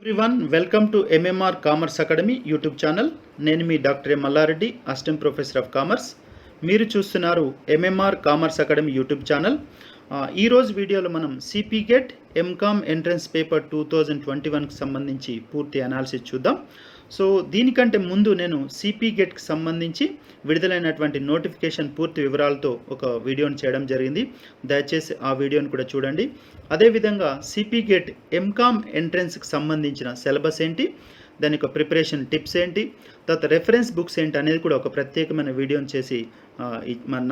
Everyone welcome to MMR commerce academy YouTube channel. నేను మీ doctor మల్లా Reddy, assistant professor of commerce. మీరు చూస్తున్నారు MMR commerce academy YouTube channel. ఈరోజు వీడియోలో మనం CPGET MCOM ఎంట్రన్స్ పేపర్ 2021కి సంబంధించి పూర్తి అనాలిసిస్ చూద్దాం. సో దీనికంటే ముందు నేను CPGETకి సంబంధించి విడుదలైనటువంటి నోటిఫికేషన్ పూర్తి వివరాలతో ఒక వీడియోని చేయడం జరిగింది. దయచేసి ఆ వీడియోని కూడా చూడండి. అదేవిధంగా CPGET MCOM ఎంట్రన్స్కి సంబంధించిన సిలబస్ ఏంటి, దాని యొక్క ప్రిపరేషన్ టిప్స్ ఏంటి, తర్వాత రెఫరెన్స్ బుక్స్ ఏంటి అనేది కూడా ఒక ప్రత్యేకమైన వీడియోని చేసి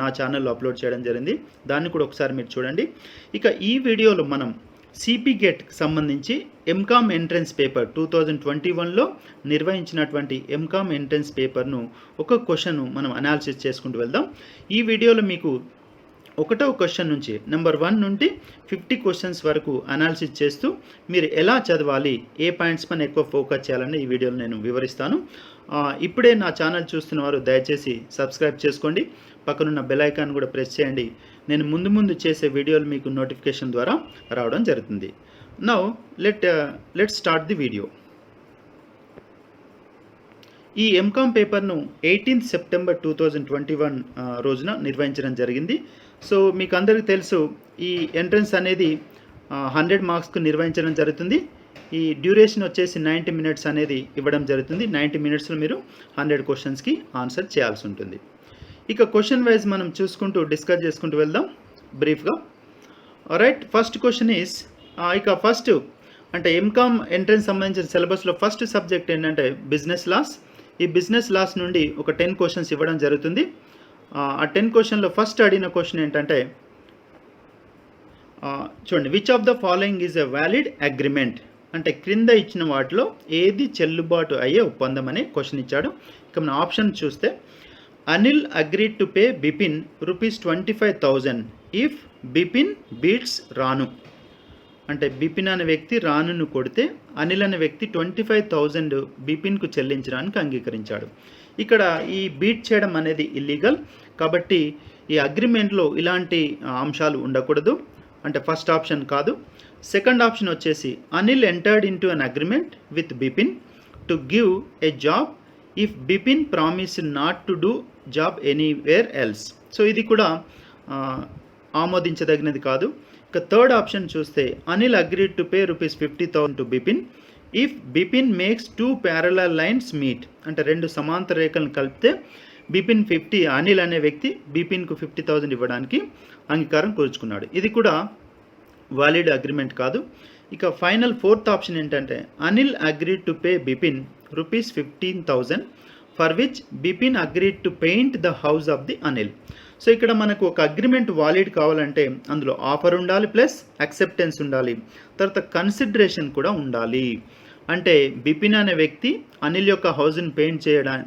నా ఛానల్లో అప్లోడ్ చేయడం జరిగింది. దాన్ని కూడా ఒకసారి మీరు చూడండి. ఇక ఈ వీడియోలో మనం CPGETకి సంబంధించి MCOM ఎంట్రన్స్ పేపర్ 2021లో నిర్వహించినటువంటి MCOM ఎంట్రన్స్ పేపర్ను ఒక క్వశ్చన్ మనం అనాలిసిస్ చేసుకుంటూ వెళ్దాం. ఈ వీడియోలో మీకు ఒకటో క్వశ్చన్ నుంచి నెంబర్ 1 నుండి 50 క్వశ్చన్స్ వరకు అనాలిసిస్ చేస్తూ మీరు ఎలా చదవాలి, ఏ పాయింట్స్ పైన ఎక్కువ ఫోకస్ చేయాలని ఈ వీడియోలో నేను వివరిస్తాను. ఇప్పుడే నా ఛానల్ చూస్తున్న వారు దయచేసి సబ్స్క్రైబ్ చేసుకోండి, పక్కనున్న బెల్ ఐకాన్ కూడా ప్రెస్ చేయండి. నేను ముందు చేసే వీడియోలు మీకు నోటిఫికేషన్ ద్వారా రావడం జరుగుతుంది. Now let start the video. ఈ MCOM పేపర్ను 18th సెప్టెంబర్ 2021 రోజున నిర్వహించడం జరిగింది. సో మీకు అందరికీ తెలుసు, ఈ ఎంట్రన్స్ అనేది 100 మార్క్స్కు నిర్వహించడం జరుగుతుంది. ఈ డ్యూరేషన్ వచ్చేసి 90 మినిట్స్ అనేది ఇవ్వడం జరుగుతుంది. 90 మినిట్స్లో మీరు 100 క్వశ్చన్స్కి ఆన్సర్ చేయాల్సి ఉంటుంది. ఇక క్వశ్చన్ వైజ్ మనం చూసుకుంటూ డిస్కస్ చేసుకుంటూ వెళ్దాం బ్రీఫ్గా. రైట్, ఫస్ట్ క్వశ్చన్ ఈస్, ఇక ఫస్ట్ అంటే MCOM ఎంట్రన్స్ సంబంధించిన సిలబస్లో ఫస్ట్ సబ్జెక్ట్ ఏంటంటే బిజినెస్ లాస్. ఈ బిజినెస్ లాస్ నుండి ఒక 10 క్వశ్చన్స్ ఇవ్వడం జరుగుతుంది. ఆ 10 క్వశ్చన్లో ఫస్ట్ అడిగిన క్వశ్చన్ ఏంటంటే, చూడండి, which of the following is a valid agreement, అంటే క్రింద ఇచ్చిన వాటిలో ఏది చెల్లుబాటు అయ్యే ఒప్పందం అనే క్వశ్చన్ ఇచ్చాడు. ఇక మన ఆప్షన్ చూస్తే, Anil agreed to pay Bipin ₹25,000 if Bipin beats Ranu. అంటే బిపిన్ అనే వ్యక్తి రానును కొడితే అనిల్ అనే వ్యక్తి 25,000 బిపిన్కు చెల్లించడానికి అంగీకరించాడు. ఇక్కడ ఈ బీట్ చేయడం అనేది ఇల్లీగల్, కాబట్టి ఈ అగ్రిమెంట్లో ఇలాంటి అంశాలు ఉండకూడదు. అంటే ఫస్ట్ ఆప్షన్ కాదు. సెకండ్ ఆప్షన్ వచ్చేసి, Anil entered into an agreement with Bipin to give a job if Bipin promise not to do job anywhere else. So ఇది కూడా ఆమోదించదగినది కాదు. ఇక థర్డ్ ఆప్షన్ చూస్తే, Anil agreed to pay ₹50,000 to Bipin if Bipin makes 2 parallel lines meet. అంటే 2 సమాంతర రేఖలను కలిపితే బిపిన్ అనిల్ అనే వ్యక్తి బిపిన్కు 50,000 ఇవ్వడానికి అంగీకారం కూర్చుకున్నాడు. ఇది కూడా వాలిడ్ అగ్రిమెంట్ కాదు. ఇక ఫైనల్ ఫోర్త్ ఆప్షన్ ఏంటంటే, Anil agreed to pay Bipin ₹15,000 for which Bipin agreed to paint the house of the Anil. So ఇక్కడ మనకు ఒక అగ్రిమెంట్ వాలిడ్ కావాలంటే అందులో ఆఫర్ ఉండాలి, ప్లస్ యాక్సెప్టెన్స్ ఉండాలి, తర్వాత కన్సిడరేషన్ కూడా ఉండాలి. అంటే బిపిన్ అనే వ్యక్తి అనిల్ యొక్క హౌస్ని పెయింట్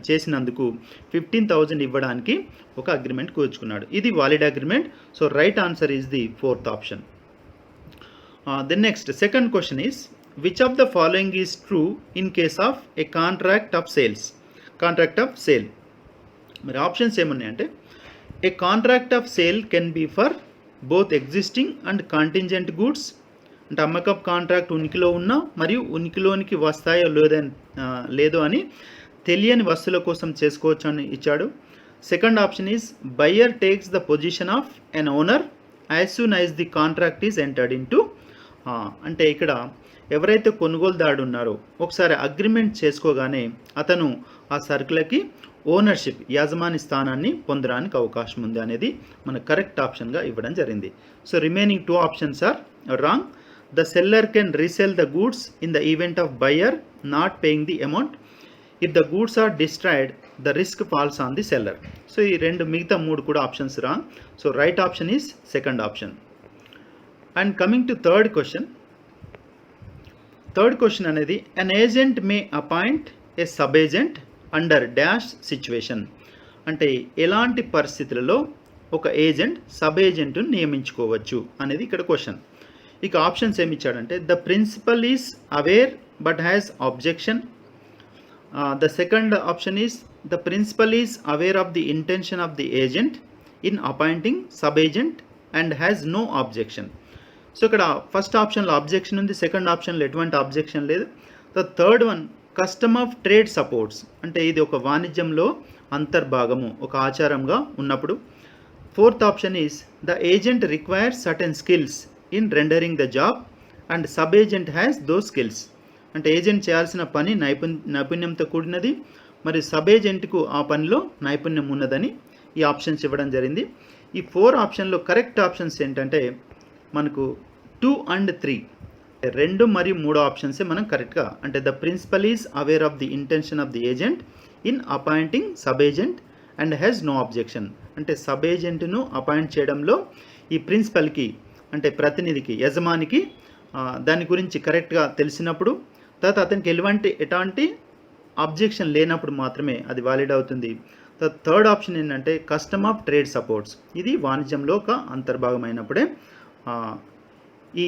చేసినందుకు 15,000 ఇవ్వడానికి ఒక అగ్రిమెంట్ కూర్చుకున్నాడు. ఇది valid agreement. So right answer is the fourth option. Then next second question is, which of the following is true in case of a contract of sale. మరి ఆప్షన్స్ ఏమున్నాయంటే, a contract of sale can be for both existing and contingent goods. అంటే అమ్మకం contract ఉనికిలో ఉన్నా మరియు ఉనికిలోనికి వస్తాయో లేదో అని తెలియని వస్తువుల కోసం చేసుకోవచ్చు అని ఇచ్చాడు. Second option is, buyer takes the position of an owner as soon as the contract is entered into. అంటే ఇక్కడ ఎవరైతే కొనుగోలుదారుడు ఉన్నారో ఒకసారి అగ్రిమెంట్ చేసుకోగానే అతను ఆ సరుకులకి ఓనర్షిప్, యాజమాని స్థానాన్ని పొందడానికి అవకాశం ఉంది అనేది మన కరెక్ట్ ఆప్షన్గా ఇవ్వడం జరిగింది. So remaining 2 options are wrong. The seller can resell the goods in the event of buyer not paying the amount. If the goods are destroyed the risk falls on the seller. So ఈ మిగతా 3 కూడా options wrong. So right option is second option. And coming to third question అనేది, an agent may appoint a sub agent under dash situation. అంటే ఎలాంటి పరిస్థితులలో ఒక agent sub ఏజెంట్ను నియమించుకోవచ్చు అనేది ఇక్కడ క్వశ్చన్. ఇక ఆప్షన్స్ ఏమి ఇచ్చాడంటే, the principal is aware but has objection. The second option is, the principal is aware of the intention of the agent in appointing sub agent and has no objection. So ఇక్కడ first ఆప్షన్లో objection ఉంది, second ఆప్షన్లో ఎటువంటి objection లేదు, the third one custom of trade supports, అంటే ఇది ఒక వాణిజ్యంలో అంతర్భాగము, ఒక ఆచారంగా ఉన్నప్పుడు. Fourth option is the agent requires certain skills in rendering the job and sub agent has those skills, అంటే ఏజెంట్ చేయాల్సిన పని నైపుణ్యంతో కూడినది, మరి సబ్ ఏజెంట్కు ఆ పనిలో నైపుణ్యం ఉన్నదని ఈ ఆప్షన్స్ ఇవ్వడం జరిగింది. ఈ 4 ఆప్షన్లో కరెక్ట్ ఆప్షన్స్ ఏంటంటే మనకు 2 and 3, 2 మరియు 3 ఆప్షన్సే మనం కరెక్ట్గా, అంటే the principal is aware of the intention of the agent in appointing sub agent and has no objection, అంటే సబ్ ఏజెంట్ను అపాయింట్ చేయడంలో ఈ ప్రిన్సిపల్కి, అంటే ప్రతినిధికి, యజమానికి దాని గురించి కరెక్ట్గా తెలిసినప్పుడు, తర్వాత అతనికి ఎటువంటి అబ్జెక్షన్ లేనప్పుడు మాత్రమే అది వాలిడ్ అవుతుంది. థర్డ్ ఆప్షన్ ఏంటంటే కస్టమ్ ఆఫ్ ట్రేడ్ సపోర్ట్స్, ఇది వాణిజ్యంలో ఒక అంతర్భాగమైనప్పుడే ఈ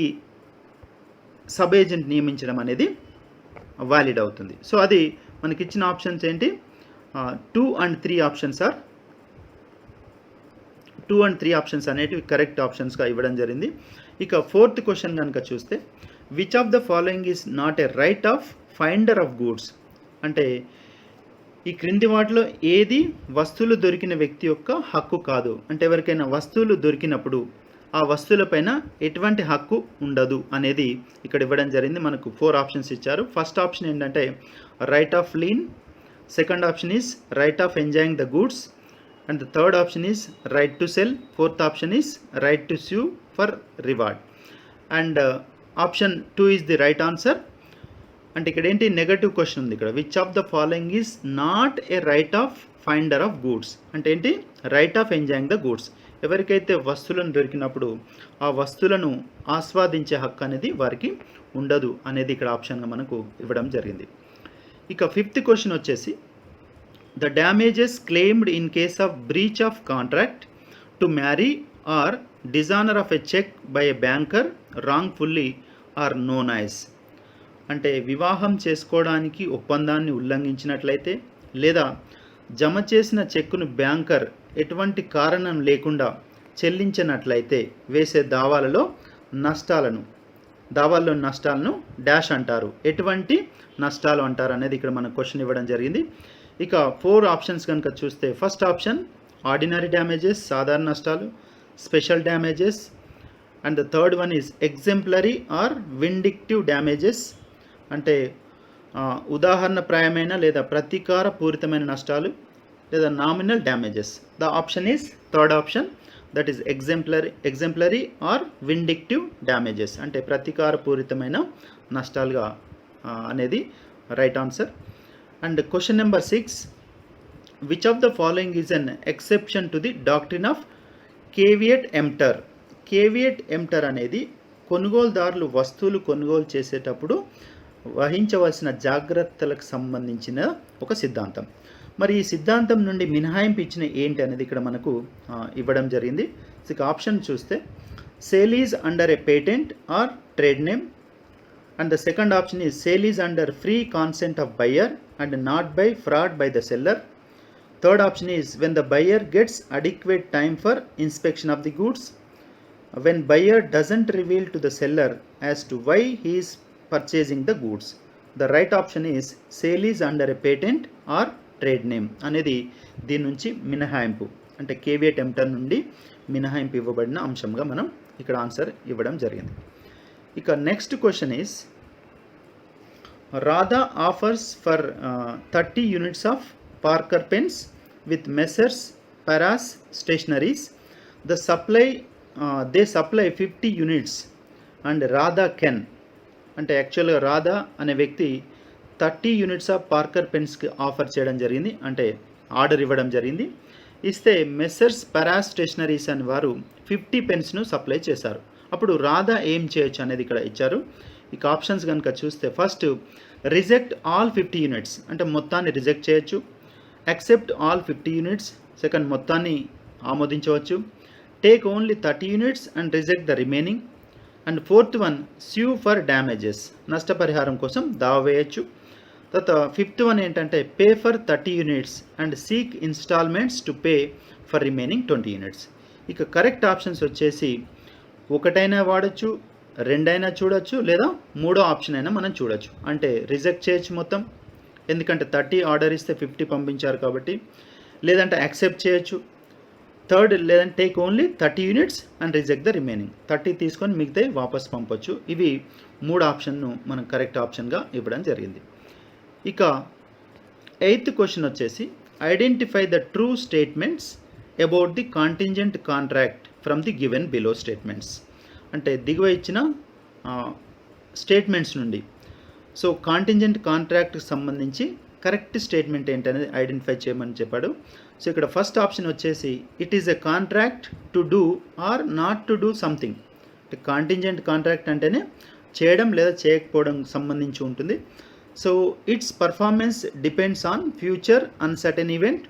సబ్ ఏజెంట్ నియమించడం అనేది వాలిడ్ అవుతుంది. సో అది మనకిచ్చిన ఆప్షన్స్ ఏంటి, 2 and 3 options are 2 and 3 options అనేటివి కరెక్ట్ ఆప్షన్స్గా ఇవ్వడం జరిగింది. ఇక 4th క్వశ్చన్ కనుక చూస్తే which of the following is not a right of finder of goods, అంటే ఈ క్రింది వాటిలో ఏది వస్తువులు దొరికిన వ్యక్తి యొక్క హక్కు కాదు, అంటే ఎవరికైనా వస్తువులు దొరికినప్పుడు ఆ వస్తువులపైన ఎటువంటి హక్కు ఉండదు అనేది ఇక్కడ ఇవ్వడం జరిగింది. మనకు 4 ఆప్షన్స్ ఇచ్చారు. ఫస్ట్ ఆప్షన్ ఏంటంటే right of lean, second option is right of enjoying the goods, and the third option is right to cell, fourth option is right to sue for reward, and option 2 is the right answer. అంటే ఇక్కడ ఏంటి, negative question ఉంది ఇక్కడ, which of the following is not a right of finder of goods, అంటే ఏంటి, right of enjoying the goods, ఎవరికైతే వస్తువులను దొరికినప్పుడు ఆ వస్తువులను ఆస్వాదించే హక్కు అనేది వారికి ఉండదు అనేది ఇక్కడ ఆప్షన్గా మనకు ఇవ్వడం జరిగింది. ఇక 5th క్వశ్చన్ వచ్చేసి the damages claimed in case of breach of contract to marry or dishonour of a cheque by a banker wrongfully are known as, అంటే వివాహం చేసుకోవడానికి ఒప్పందాన్ని ఉల్లంఘించినట్లయితే లేదా జమ చేసిన చెక్కును బ్యాంకర్ ఎటువంటి కారణం లేకుండా చెల్లించినట్లయితే వేసే దావాలలో నష్టాలను డాష్ అంటారు, ఎటువంటి నష్టాలు అంటారు అనేది ఇక్కడ మనకు క్వశ్చన్ ఇవ్వడం జరిగింది. ఇక 4 ఆప్షన్స్ కనుక చూస్తే ఫస్ట్ ఆప్షన్ ఆర్డినరీ డ్యామేజెస్, సాధారణ నష్టాలు, special damages, and the third one is exemplary or vindictive damages, అంటే ఉదాహరణప్రాయమైన లేదా ప్రతీకార పూరితమైన నష్టాలు, లేదా nominal damages. The option is third option, that is exemplary or vindictive damages, అంటే ప్రతీకార పూరితమైన నష్టాలుగా అనేది right answer. And question number 6, which of the following is an exception to the doctrine of caveat emptor. Caveat emptor అనేది కొనుగోలుదారులు వస్తువులు కొనుగోలు చేసేటప్పుడు వహించవలసిన జాగ్రత్తలకు సంబంధించిన ఒక సిద్ధాంతం. మరి ఈ సిద్ధాంతం నుండి మినహాయింపు ఇచ్చిన ఏంటి అనేది ఇక్కడ మనకు ఇవ్వడం జరిగింది. ఇక ఆప్షన్ చూస్తే sale is under A patent are trade name, and the second option is sale is under free consent of buyer and not by fraud by the seller. Third option is when the buyer gets adequate time for inspection of the goods, when buyer doesn't reveal to the seller as to why he is purchasing the goods. The right option is sale is under a patent or trade name అనేది దీని నుంచి మినహాయింపు, అంటే caveat ఎంప్టర్ నుండి మినహాయింపు ఇవ్వబడిన అంశంగా మనం ఇక్కడ ఆన్సర్ ఇవ్వడం జరిగింది. ఇక next question is Radha offers for 30 units of Parker pens with Messrs Paras stationeries. They supply 50 units and Radha can, అంటే యాక్చువల్గా రాధా అనే వ్యక్తి 30 units ఆఫ్ పార్కర్ పెన్స్కి ఆఫర్ చేయడం జరిగింది, అంటే ఆర్డర్ ఇవ్వడం జరిగింది. ఇస్తే మెస్సర్స్ పరాస్ స్టేషనరీస్ అని వారు 50 పెన్స్ను సప్లై చేశారు. అప్పుడు రాధా ఏం చేయొచ్చు అనేది ఇక్కడ ఇచ్చారు. ఇక ఆప్షన్స్ కనుక చూస్తే ఫస్ట్ రిజెక్ట్ ఆల్ 50 units, అంటే మొత్తాన్ని రిజెక్ట్ చేయొచ్చు. యాక్సెప్ట్ ఆల్ 50 units, సెకండ్ మొత్తాన్ని ఆమోదించవచ్చు. Take only 30 units and reject the remaining. And fourth one sue for damages, నష్టపరిహారం కోసం దావా వేయచ్చు. తర్వాత ఫిఫ్త్ వన్ ఏంటంటే pay for 30 units and seek installments to pay for remaining 20 units. ఇక కరెక్ట్ ఆప్షన్స్ వచ్చేసి ఒకటైనా వాడచ్చు, రెండైనా చూడొచ్చు లేదా మూడో ఆప్షన్ అయినా మనం చూడొచ్చు. అంటే రిజెక్ట్ చేయొచ్చు మొత్తం, ఎందుకంటే 30 ఆర్డర్ ఇస్తే 50 పంపించారు కాబట్టి, లేదంటే యాక్సెప్ట్ చేయొచ్చు. థర్డ్ లేదంటే take only 30 units and reject the remaining. 30 తీసుకొని మిగతాయి వాపస్ పంపొచ్చు. ఇవి 3 ఆప్షన్ను మనం కరెక్ట్ ఆప్షన్గా ఇవ్వడం జరిగింది. ఇక 8th క్వశ్చన్ వచ్చేసి identify the true statements about the contingent contract from the given below statements. అంటే దిగువ ఇచ్చిన స్టేట్మెంట్స్ నుండి సో కాంటింజెంట్ కాంట్రాక్ట్కి సంబంధించి కరెక్ట్ స్టేట్మెంట్ ఏంటనేది ఐడెంటిఫై చేయమని చెప్పాడు. సో ఇక్కడ ఫస్ట్ ఆప్షన్ వచ్చేసి it is a contract to do or not to do something. Contingent contract అంటేనే చేయడం లేదా చేయకపోవడం సంబంధించి ఉంటుంది. So its performance depends on future uncertain event.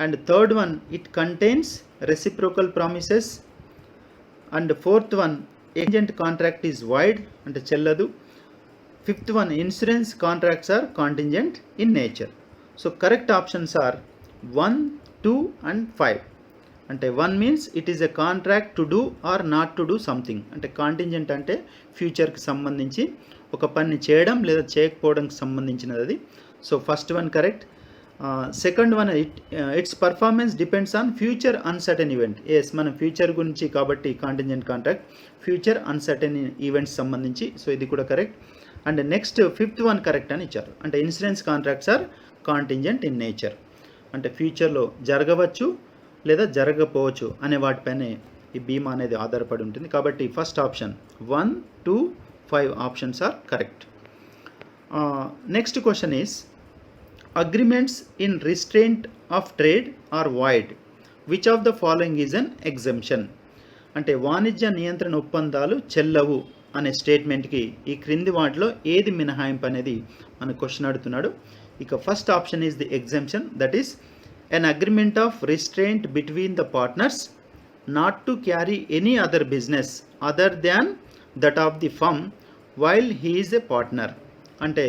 And third one it contains reciprocal promises. And fourth one agent contract is void అంటే చెల్లదు. Fifth one insurance contracts are contingent in nature. So correct options are 1, 2 and 5. అంటే 1 means it is a contract to do or not to do something. అంటే contingent అంటే ఫ్యూచర్కి సంబంధించి ఒక పని చేయడం లేదా చేయకపోవడానికి సంబంధించినది అది. So first one correct. Second one its performance depends on future uncertain event. Yes మనం ఫ్యూచర్ గురించి కాబట్టి contingent contract future uncertain events సంబంధించి. సో ఇది కూడా correct. And next fifth one correct అని ఇచ్చారు. అంటే insurance contracts are contingent in nature. అంటే ఫ్యూచర్లో జరగవచ్చు లేదా జరగకపోవచ్చు అనే వాటిపైనే ఈ బీమా అనేది ఆధారపడి ఉంటుంది. కాబట్టి first option 1, 2, 5 options are correct. Next question is agreements in restraint of trade are void. Which of the following is an exemption. అంటే వాణిజ్య నియంత్రణ ఒప్పందాలు చెల్లవు అనే స్టేట్మెంట్కి ఈ క్రింది వాటిలో ఏది మినహాయింపు అనేది మన క్వశ్చన్ అడుగుతున్నాడు. ఇక first option is the exemption, that is an agreement of restraint between the partners not to carry any other business other than that of the firm while he is a partner. అంటే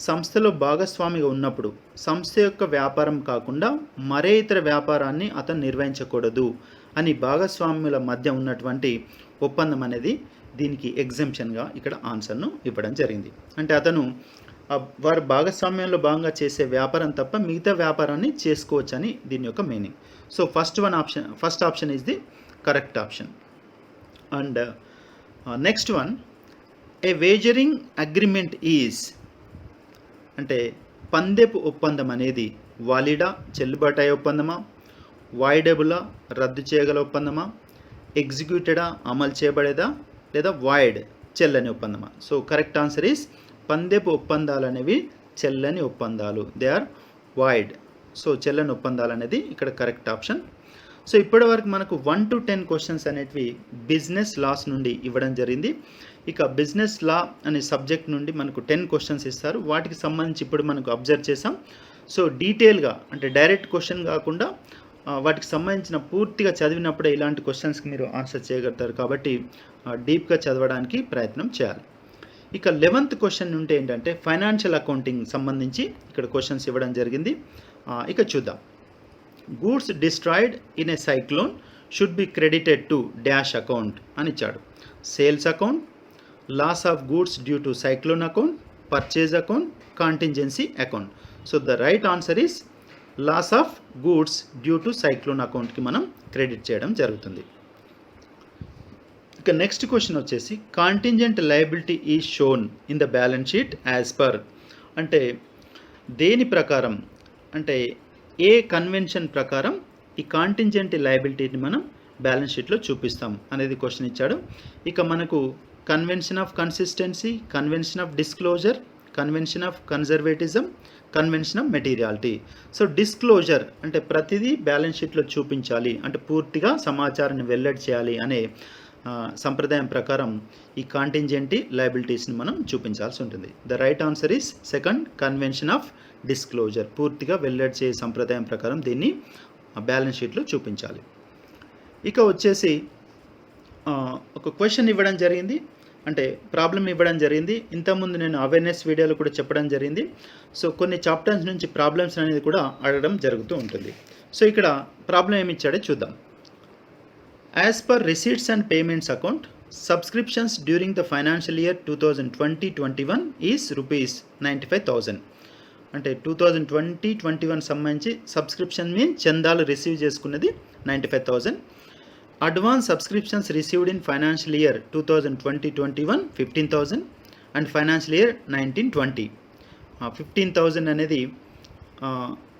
సంస్థలో భాగస్వామిగా ఉన్నప్పుడు సంస్థ యొక్క వ్యాపారం కాకుండా మరే ఇతర వ్యాపారాన్ని అతను నిర్వహించకూడదు అని భాగస్వాముల మధ్య ఉన్నటువంటి ఒప్పందం అనేది దీనికి ఎగ్జెంప్షన్గా ఇక్కడ ఆన్సర్ను ఇవ్వడం జరిగింది. అంటే అతను వారు భాగస్వామ్యంలో భాగంగా చేసే వ్యాపారం తప్ప మిగతా వ్యాపారాన్ని చేసుకోవచ్చని దీని యొక్క meaning. So first option is the correct option. And next one a wagering agreement is. అంటే పందెపు ఒప్పందం అనేది వాలిడా చెల్లుబాటు అయ్యే ఒప్పందమా, వాయిడబులా రద్దు చేయగల ఒప్పందమా, ఎగ్జిక్యూటెడా అమలు చేయబడేదా, లేదా వాయిడ్ చెల్లని ఒప్పందమా. సో కరెక్ట్ ఆన్సర్ ఈజ్ పందెపు ఒప్పందాలు అనేవి చెల్లని ఒప్పందాలు, దే ఆర్ వాయిడ్. సో చెల్లని ఒప్పందాలు అనేది ఇక్కడ కరెక్ట్ ఆప్షన్. సో ఇప్పటి వరకు మనకు 1 to 10 క్వశ్చన్స్ అనేటివి బిజినెస్ లాస్ నుండి ఇవ్వడం జరిగింది. ఇక బిజినెస్ లా అనే సబ్జెక్ట్ నుండి మనకు 10 క్వశ్చన్స్ ఇస్తారు. వాటికి సంబంధించి ఇప్పుడు మనకు అబ్జర్వ్ చేసాం. సో డీటెయిల్గా అంటే డైరెక్ట్ క్వశ్చన్ కాకుండా వాటికి సంబంధించిన పూర్తిగా చదివినప్పుడే ఇలాంటి క్వశ్చన్స్కి మీరు ఆన్సర్ చేయగలుగుతారు. కాబట్టి డీప్గా చదవడానికి ప్రయత్నం చేయాలి. ఇక 11th క్వశ్చన్ ఉంటే ఏంటంటే ఫైనాన్షియల్ అకౌంటింగ్ సంబంధించి ఇక్కడ క్వశ్చన్స్ ఇవ్వడం జరిగింది. ఇక చూద్దాం. Goods destroyed in a cyclone should be credited to dash account అని ఇచ్చాడు. Sales account, loss of goods due to cyclone account, purchase account, contingency account. So the right answer is loss of goods due to cyclone అకౌంట్కి మనం credit చేయడం జరుగుతుంది. ఇక next question వచ్చేసి contingent liability is shown in the balance sheet as per. అంటే దేని ప్రకారం అంటే ఏ కన్వెన్షన్ ప్రకారం ఈ కాంటింజెంట్ లయబిలిటీని మనం బ్యాలెన్స్ షీట్లో చూపిస్తాం అనేది క్వశ్చన్ ఇచ్చాడు. ఇక మనకు convention of consistency, convention of disclosure, convention of conservatism, convention of materiality. So disclosure అంటే ప్రతిదీ బ్యాలెన్స్ షీట్లో చూపించాలి, అంటే పూర్తిగా సమాచారాన్ని వెల్లడి చేయాలి అనే సంప్రదాయం ప్రకారం ఈ కాంటింజెంట్ లయబిలిటీస్ని మనం చూపించాల్సి ఉంటుంది. The right answer is second, convention of disclosure. పూర్తిగా వెల్లడి చేసే సంప్రదాయం ప్రకారం దీన్ని బ్యాలెన్స్ షీట్లో చూపించాలి. ఇక వచ్చేసి ఒక క్వశ్చన్ ఇవ్వడం జరిగింది, అంటే ప్రాబ్లం ఇవ్వడం జరిగింది. ఇంతకుముందు నేను అవేర్నెస్ వీడియోలో కూడా చెప్పడం జరిగింది. సో కొన్ని చాప్టర్స్ నుంచి ప్రాబ్లమ్స్ అనేది కూడా అడగడం జరుగుతూ ఉంటుంది. సో ఇక్కడ ప్రాబ్లం ఏమి ఇచ్చాడో చూద్దాం. As per receipts and payments account, subscriptions during the financial year 2020-21 is rupees 95,000. అంటే 2020-21 సంబంధించి సబ్స్క్రిప్షన్ మీన్ చందాలు రిసీవ్ చేసుకున్నది 95,000. Advance subscriptions received in financial year 2020-21 15,000 and financial year 19-20 15,000 అనేది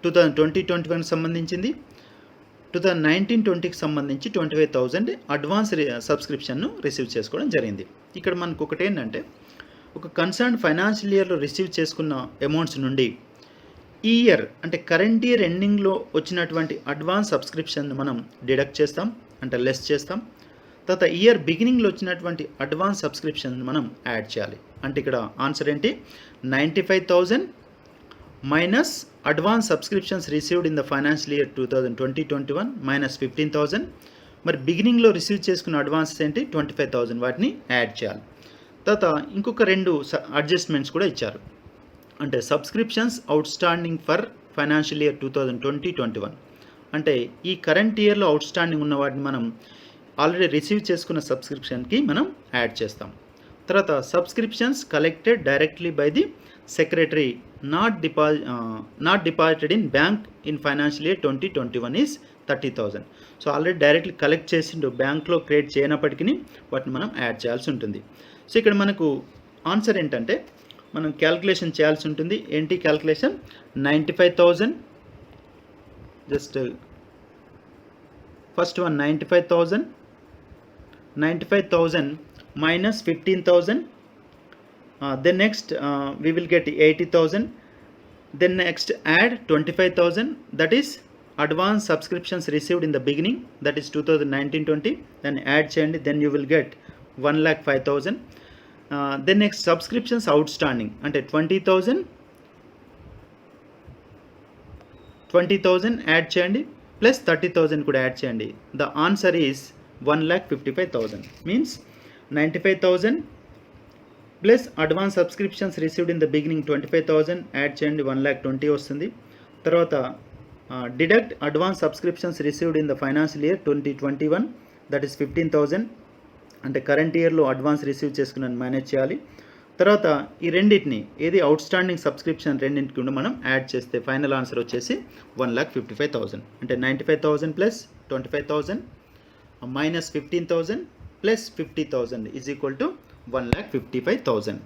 2020-21 సంబంధించింది. 2019-20కి సంబంధించి 25,000 అడ్వాన్స్ సబ్స్క్రిప్షన్ను రిసీవ్ చేసుకోవడం జరిగింది. ఇక్కడ మనకు ఒకటి ఏంటంటే, ఒక కన్సర్న్ ఫైనాన్షియల్ ఇయర్లో రిసీవ్ చేసుకున్న అమౌంట్స్ నుండి ఈ ఇయర్ అంటే కరెంట్ ఇయర్ ఎండింగ్లో వచ్చినటువంటి అడ్వాన్స్ సబ్స్క్రిప్షన్ మనం డిడక్ట్ చేస్తాం, అంటే లెస్ చేస్తాం. తర్వాత ఇయర్ బిగినింగ్లో వచ్చినటువంటి అడ్వాన్స్ సబ్స్క్రిప్షన్ మనం యాడ్ చేయాలి. అంటే ఇక్కడ ఆన్సర్ ఏంటి, 95,000 minus advance subscriptions received in the financial year 2020-21 minus 15,000. మరి బిగినింగ్లో రిసీవ్ చేసుకున్న అడ్వాన్సెస్ ఏంటి, 25,000, వాటిని యాడ్ చేయాలి. తర్వాత ఇంకొక 2 అడ్జస్ట్మెంట్స్ కూడా ఇచ్చారు. అంటే subscriptions out standing for financial year 2020-21 అంటే ఈ కరెంట్ ఇయర్లో అవుట్ స్టాండింగ్ ఉన్న వాటిని మనం ఆల్రెడీ రిసీవ్ చేసుకున్న సబ్స్క్రిప్షన్కి మనం యాడ్ చేస్తాం. తర్వాత subscriptions collected directly by the secretary not deposited in bank in financial year 2021 is 30,000. So already directly collect చేసిండు, బ్యాంక్లో క్రియేట్ చేయనప్పటికీ వాటిని మనం యాడ్ చేయాల్సి ఉంటుంది. సో ఇక్కడ మనకు ఆన్సర్ ఏంటంటే, మనం క్యాల్కులేషన్ చేయాల్సి ఉంటుంది. ఏంటి calculation, 95,000 just first one 95,000 minus 15,000, then next we will get 80,000, then next add 25,000, that is advance subscriptions received in the beginning, that is 2019-20, then add cheyandi, then you will get 1,05,000. Then next subscriptions outstanding ante 20,000 add cheyandi plus 30,000 kuda add cheyandi. The answer is 1,55,000. means 95,000 plus advance subscriptions received in the beginning 25,000 add cheyandi 1,20,000 వస్తుంది. తర్వాత deduct advance subscriptions received in the financial year 2021, that is 15,000, అంటే current ఇయర్లో advance receive చేసుకున్నాను manage చేయాలి. తర్వాత ఈ రెండింటిని ఏది అవుట్ స్టాండింగ్ సబ్స్క్రిప్షన్ రెండింటికి కూడా మనం యాడ్ చేస్తే ఫైనల్ ఆన్సర్ వచ్చేసి 1,55,000. అంటే 95,000 plus 25,000 minus 15,000 plus 50,000 is equal to 1,55,000.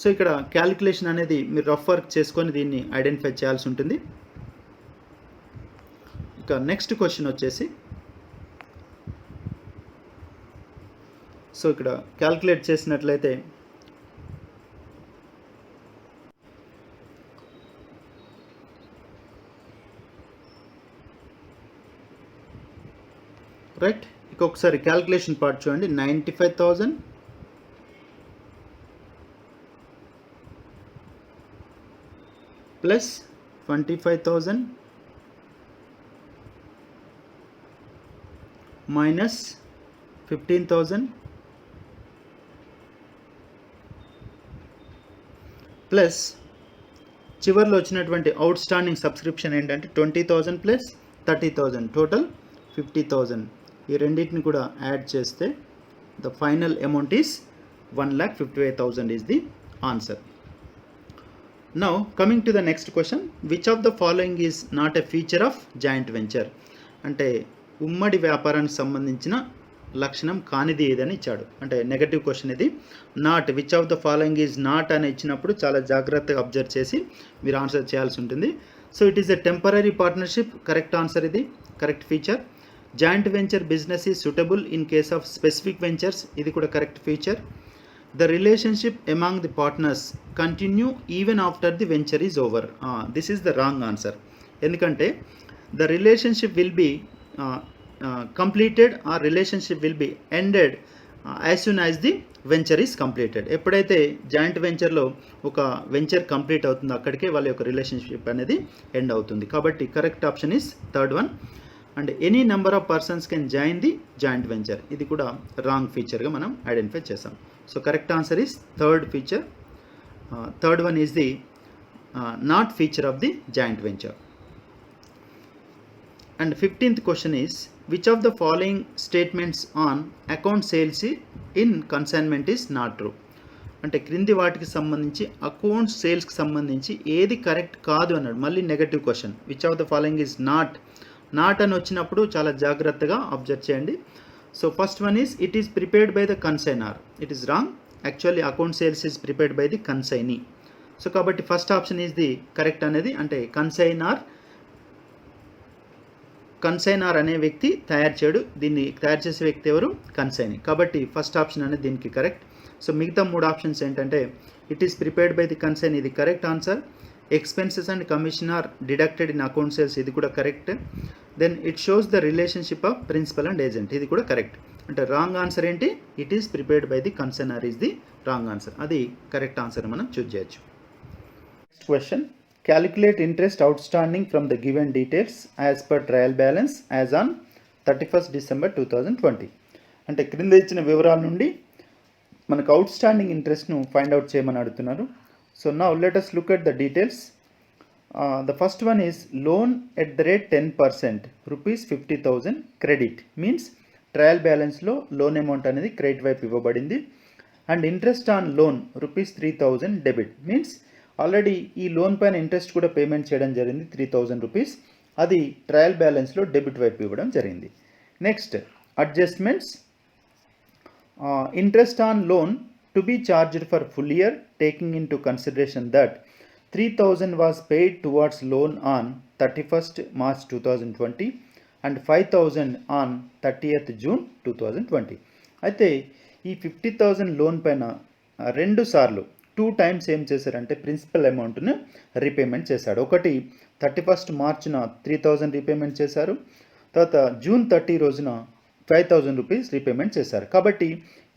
So ఇక్కడ క్యాలిక్యులేషన్ అనేది మీరు రఫ్ వర్క్ చేసుకొని దీన్ని ఐడెంటిఫై చేయాల్సి ఉంటుంది. ఇక నెక్స్ట్ క్వశ్చన్ వచ్చేసి, సో ఇక్కడ క్యాల్కులేట్ చేసినట్లయితే రైట్, ఒకసారి క్యాల్కులేషన్ పార్ట్ చూడండి. 95,000 ప్లస్ 25,000 మైనస్ 15,000 ప్లస్ చివరిలో వచ్చినటువంటి అవుట్ స్టాండింగ్ సబ్స్క్రిప్షన్ ఏంటంటే 20,000 ప్లస్ 30,000 టోటల్ 50,000. ఈ రెండింటిని కూడా యాడ్ చేస్తే the final amount is 1,55,000 is the answer. Now coming to the next question, which of the following is not a feature of joint venture? అంటే ఉమ్మడి వ్యాపారానికి సంబంధించిన లక్షణం కానిది ఏదని ఇచ్చాడు. అంటే నెగటివ్ క్వశ్చన్ ఇది. Not, which of the following is not అని ఇచ్చినప్పుడు చాలా జాగ్రత్తగా అబ్జర్వ్ చేసి మీరు ఆన్సర్ చేయాల్సి ఉంటుంది. So it is a temporary partnership, correct answer ఇది, correct feature. Joint venture business is suitable in case of specific ventures, ఇది కూడా correct feature. The relationship among the partners continue even after the venture is over. This is the wrong answer. ఎందుకంటే the relationship will be completed or relationship will be ended as soon as the venture is completed. ఎప్పుడైతే joint వెంచర్లో ఒక venture complete అవుతుందో అక్కడికే వాళ్ళ యొక్క relationship అనేది end అవుతుంది. కాబట్టి correct option is third one. And any number of persons can join the joint venture, ఇది కూడా రాంగ్ ఫీచర్గా మనం ఐడెంటిఫై చేసాం. So correct answer is third feature. Third one is the not feature of the joint venture. And 15th question is, which of the following statements on account sales in consignment is not true? అంటే క్రింది వాటికి సంబంధించి account సేల్స్కి సంబంధించి ఏది correct కాదు అన్నాడు. మళ్ళీ negative question. Which of the following is not అని వచ్చినప్పుడు చాలా జాగ్రత్తగా అబ్జర్వ్ చేయండి. So first one is it is prepared by the consignor. It is wrong. Actually account sales is prepared by the consignee. So కాబట్టి first option is the correct అనేది. అంటే consignor అనే వ్యక్తి తయారు చేయడు, దీన్ని తయారు చేసే వ్యక్తి ఎవరు? కన్సైనీ. కాబట్టి ఫస్ట్ ఆప్షన్ అనేది దీనికి కరెక్ట్. సో మిగతా 3 ఆప్షన్స్ ఏంటంటే it is prepared by the consign, ఇది correct answer. Expenses and commission are deducted in account sales, ఇది కూడా correct. Then it shows the relationship of principal and agent, ఇది కూడా correct. అంటే రాంగ్ ఆన్సర్ ఏంటి? It is prepared by the consignor is the wrong answer. అది correct answer మనం choose చేయొచ్చు. Next question, calculate interest outstanding from the given details as per trial balance as on 31st December 2020. అంటే క్రింద ఇచ్చిన వివరాల నుండి మనకు అవుట్స్టాండింగ్ ఇంట్రెస్ట్ను ఫైండ్ అవుట్ చేయమని అడుగుతున్నారు. So now let us look at the details. The first one is loan at the rate 10%, rupees 50,000 credit. Means trial బ్యాలెన్స్లో loan amount అనేది క్రెడిట్ వైపు ఇవ్వబడింది. And interest on loan rupees 3,000 debit. Means already ఈ loan పైన interest కూడా payment చేయడం జరిగింది 3,000 rupees. అది ట్రయల్ బ్యాలెన్స్లో డెబిట్ వైపు ఇవ్వడం జరిగింది. Next adjustments, interest on loan to be charged for full year taking into consideration that 3,000 was paid towards loan on 31st March 2020 and 5,000 on 30th June 2020. అయితే ఈ 50,000 loan పైన 2 సార్లు 2 times ఏం చేశారంటే principal అమౌంట్ను repayment చేశాడు. ఒకటి 31st మార్చ్న 3,000 repayment చేశారు, తర్వాత June 30 రోజున 5,000 రూపీస్ రీపేమెంట్ చేశారు. కాబట్టి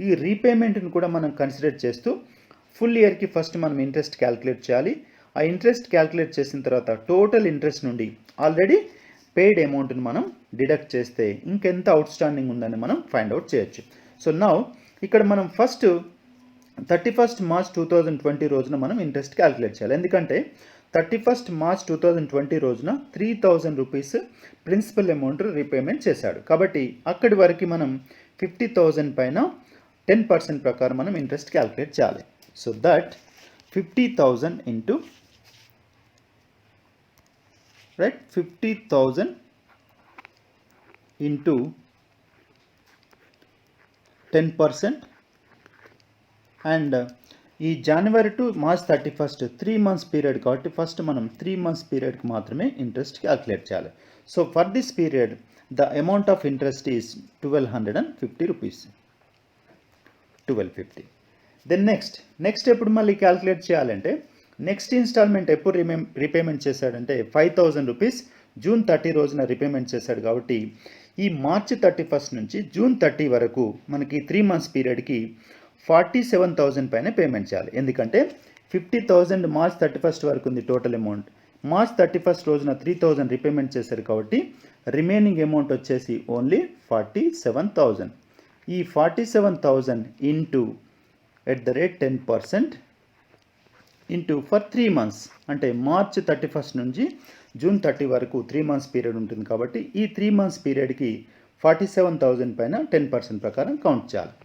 ఈ రీపేమెంట్ని కూడా మనం కన్సిడర్ చేస్తూ ఫుల్ ఇయర్కి ఫస్ట్ మనం ఇంట్రెస్ట్ క్యాల్కులేట్ చేయాలి. ఆ ఇంట్రెస్ట్ క్యాల్కులేట్ చేసిన తర్వాత టోటల్ ఇంట్రెస్ట్ నుండి ఆల్రెడీ పెయిడ్ అమౌంట్ని మనం డిడక్ట్ చేస్తే ఇంకెంత అవుట్స్టాండింగ్ ఉందని మనం ఫైండ్ అవుట్ చేయొచ్చు. సో నౌ ఇక్కడ మనం ఫస్ట్ 31st March 2020 రోజున మనం ఇంట్రెస్ట్ క్యాల్కులేట్ చేయాలి. ఎందుకంటే 31st March 2020 రోజున 3,000 రూపీస్ ప్రిన్సిపల్ అమౌంట్ రీపేమెంట్ చేశాడు. కాబట్టి అక్కడి వరకు మనం 50,000 పైన 10% ప్రకారం మనం ఇంట్రెస్ట్ క్యాల్కులేట్ చేయాలి. So that 50,000 into 50,000 into 10%. And ఈ జనవరి to March 31st 3 months period కాబట్టి ఫస్ట్ మనం 3 months పీరియడ్కి మాత్రమే ఇంట్రెస్ట్ క్యాల్కులేట్ చేయాలి. So for this period the amount of interest is 1,250 rupees. 1,250. Then next ఎప్పుడు మళ్ళీ క్యాల్కులేట్ చేయాలంటే నెక్స్ట్ ఇన్స్టాల్మెంట్ ఎప్పుడు రీపేమెంట్ చేశాడంటే 5,000 రూపీస్ June 30 రోజున రీపేమెంట్ చేశాడు. కాబట్టి ఈ March 31st నుంచి June 30 వరకు మనకి 3 months పీరియడ్కి 47,000 పైన పేమెంట్ చేయాలి. ఎందుకంటే 50,000 March 31st వరకు ఉంది టోటల్ అమౌంట్. March 31st రోజున 3,000 రీపేమెంట్ చేశారు కాబట్టి రిమైనింగ్ అమౌంట్ వచ్చేసి ఓన్లీ 47,000. ఈ 47,000 into at the rate 10% into for 3 months, అంటే March 31st నుంచి June 30 వరకు 3 months పీరియడ్ ఉంటుంది. కాబట్టి ఈ 3 months పీరియడ్కి 47,000 పైన 10% ప్రకారం కౌంట్ చేయాలి.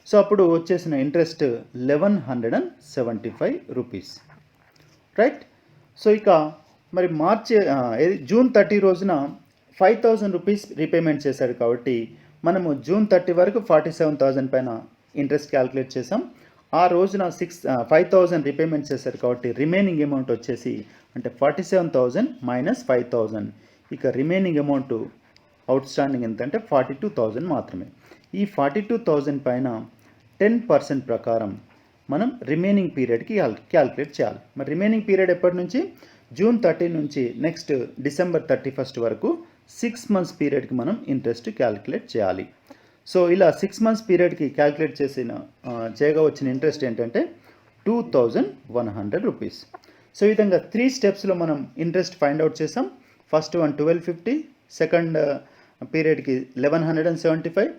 సో అప్పుడు వచ్చేసిన ఇంట్రెస్ట్ 1,175 రూపీస్. రైట్. సో ఇక మరి June 30 రోజున 5,000 రూపీస్ రీపేమెంట్ చేశాడు కాబట్టి మనము June 30 వరకు 47,000 పైన ఇంట్రెస్ట్ క్యాల్కులేట్ చేసాం. ఆ రోజున 5,000 రీపేమెంట్ చేశారు కాబట్టి రిమైనింగ్ అమౌంట్ వచ్చేసి అంటే 47,000 మైనస్ 5,000. ఇక రిమైనింగ్ అమౌంట్ అవుట్స్టాండింగ్ ఎంత అంటే 42,000 మాత్రమే. ఈ 42,000 పైన 10% ప్రకారం మనం రిమైనింగ్ పీరియడ్కి క్యాల్కులేట్ చేయాలి. మరి రిమైనింగ్ పీరియడ్ ఎప్పటి నుంచి? June 30 నుంచి నెక్స్ట్ December 31st వరకు 6 months పీరియడ్కి మనం ఇంట్రెస్ట్ క్యాల్కులేట్ చేయాలి. సో ఇలా 6 months పీరియడ్కి క్యాల్కులేట్ చేయగా వచ్చిన ఇంట్రెస్ట్ ఏంటంటే 2,100 రూపీస్. సో ఈ విధంగా 3 స్టెప్స్లో మనం ఇంట్రెస్ట్ ఫైండ్ అవుట్ చేసాం. ఫస్ట్ వన్ 1,250, సెకండ్ పీరియడ్కి 1,175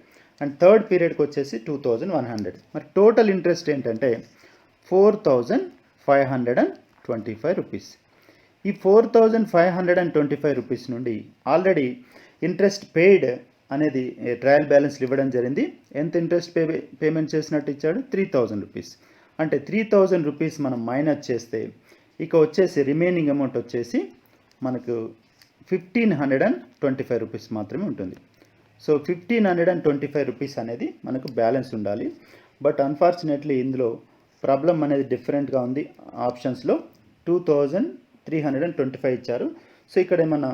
అండ్ థర్డ్ పీరియడ్కి వచ్చేసి 2,100. మరి టోటల్ ఇంట్రెస్ట్ ఏంటంటే 4,525 రూపీస్. ఈ 4,525 రూపీస్ నుండి ఆల్రెడీ ఇంట్రెస్ట్ పెయిడ్ అనేది ట్రయల్ బ్యాలెన్స్ ఇవ్వడం జరిగింది. ఎంత ఇంట్రెస్ట్ పేమెంట్ చేసినట్టు ఇచ్చాడు? 3000 రూపీస్. అంటే 3000 రూపీస్ మనం మైనస్ చేస్తే ఇక వచ్చేసి రిమైనింగ్ అమౌంట్ వచ్చేసి మనకు 1525 రూపీస్ మాత్రమే ఉంటుంది. సో 1525 రూపీస్ అనేది మనకు బ్యాలెన్స్ ఉండాలి. బట్ అన్ఫార్చునేట్లీ ఇందులో ప్రాబ్లం అనేది డిఫరెంట్గా ఉంది. ఆప్షన్స్లో 2325 ఇచ్చారు. సో ఇక్కడ ఏమన్నా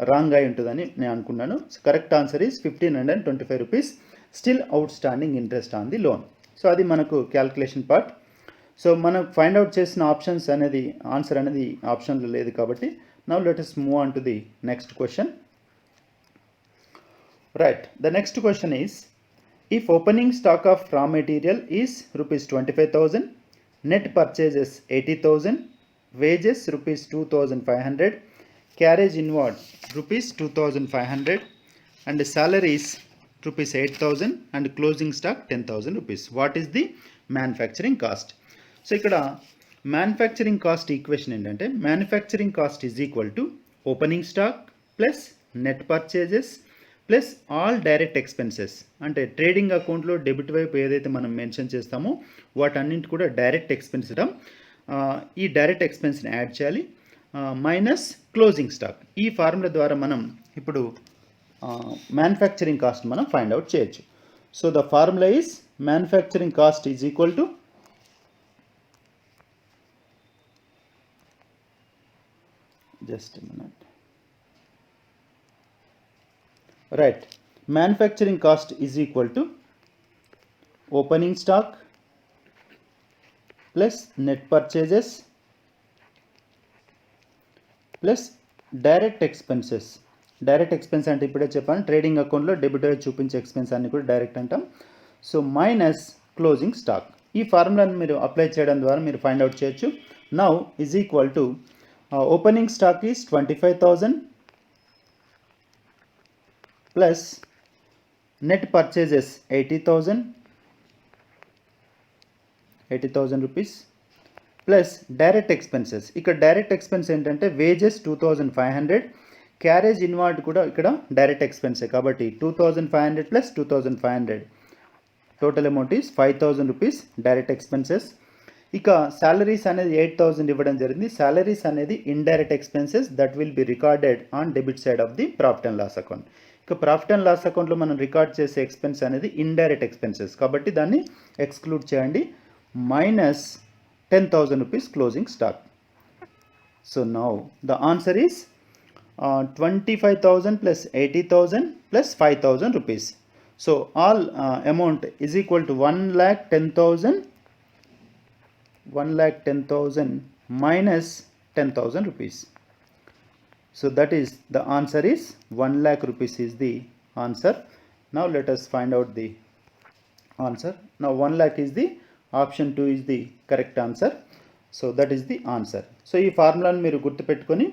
రాంగ్ అయి ఉంటుందని నేను అనుకున్నాను. Correct answer is 1525 rupees still out standing interest on the loan. So అది మనకు క్యాల్కులేషన్ పార్ట్. సో మనం ఫైండ్ అవుట్ చేసిన ఆప్షన్స్ అనేది ఆన్సర్ అనేది ఆప్షన్లో లేదు కాబట్టి now let us move on to the next question. Right, the next question is if opening stock of raw material is rupees 25,000, net purchases 80,000, wages rupees 2,500, carriage inward rupees 2,500, and salaries rupees 8,000 and closing stock 10,000 rupees. What is the manufacturing cost? So ఇక్కడ manufacturing cost equation ఏంటంటే manufacturing cost is equal to opening stock plus net purchases plus all direct expenses. అంటే trading అకౌంట్లో debit వైపు ఏదైతే మనం mention చేస్తామో వాటన్నింటి కూడా direct expense ఇవ్వడం. ఈ డైరెక్ట్ ఎక్స్పెన్స్ని యాడ్ చేయాలి మైనస్ క్లోజింగ్ స్టాక్. ఈ ఫార్ములా ద్వారా మనం ఇప్పుడు మ్యానుఫ్యాక్చరింగ్ కాస్ట్ మనం ఫైండ్ అవుట్ చేయొచ్చు. So the formula is manufacturing cost is equal to just minute. Right, manufacturing cost is equal to opening stock plus net purchases plus direct expenses. Direct expense అంటే ఇప్పుడే చెప్పాను trading అకౌంట్లో debit చూపించే expense అన్ని కూడా direct అంటాం. So minus closing stock. ఈ ఫార్ములాని మీరు అప్లై చేయడం ద్వారా మీరు ఫైండ్ అవుట్ చేయొచ్చు. Now is equal to opening stock is 25,000 plus net purchases 80,000 rupees plus direct expenses. ఇక్కడ డైరెక్ట్ ఎక్స్పెన్స్ ఏంటంటే వేజెస్ 2,500, క్యారేజ్ ఇన్వార్డ్ కూడా ఇక్కడ డైరెక్ట్ ఎక్స్పెన్సే కాబట్టి 2,500 plus 2,500 total amount is 5,000 rupees direct expenses. ఇక సాలరీస్ అనేది 8,000 ఇవ్వడం జరిగింది. సాలరీస్ అనేది indirect expenses that will be recorded on debit side of the profit and loss account. ఇక ప్రాఫిట్ అండ్ లాస్ అకౌంట్లో మనం రికార్డ్ చేసే ఎక్స్పెన్స్ అనేది ఇండైరెక్ట్ ఎక్స్పెన్సెస్ కాబట్టి దాన్ని ఎక్స్క్లూడ్ చేయండి. Minus 10,000 rupees closing stock. So now the answer is 25,000 plus 80,000 plus 5,000 rupees. So all amount is equal to 1,10,000 minus 10,000 rupees. So that is the answer is 1 lakh rupees is the answer. Now let us find out the answer. Now 1 lakh is the option 2 is the correct answer. So that is the answer. So ఈ ఫార్ములాను మీరు గుర్తుపెట్టుకొని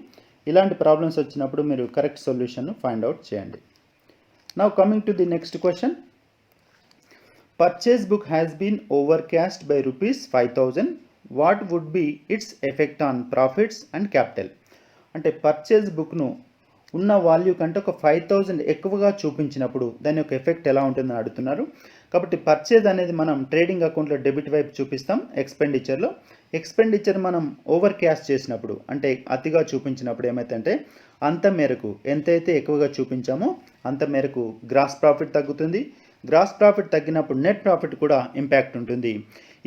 ఇలాంటి problems వచ్చినప్పుడు మీరు correct solution find out చేయండి. Now coming to the next question. Purchase book has been overcast by rupees 5,000. What would be its effect on profits and capital? అంటే purchase బుక్ను ఉన్న వాల్యూ కంటే ఒక 5,000 ఎక్కువగా చూపించినప్పుడు దాని యొక్క ఎఫెక్ట్ ఎలా ఉంటుందని అడుగుతున్నారు. కాబట్టి పర్చేజ్ అనేది మనం ట్రేడింగ్ అకౌంట్లో డెబిట్ వైపు చూపిస్తాం ఎక్స్పెండిచర్లో. ఎక్స్పెండిచర్ మనం ఓవర్ క్యాష్ చేసినప్పుడు అంటే అతిగా చూపించినప్పుడు ఏమైతే అంత మేరకు ఎంతైతే ఎక్కువగా చూపించామో అంత మేరకు గ్రాస్ ప్రాఫిట్ తగ్గుతుంది. గ్రాస్ ప్రాఫిట్ తగ్గినప్పుడు నెట్ ప్రాఫిట్ కూడా ఇంపాక్ట్ ఉంటుంది.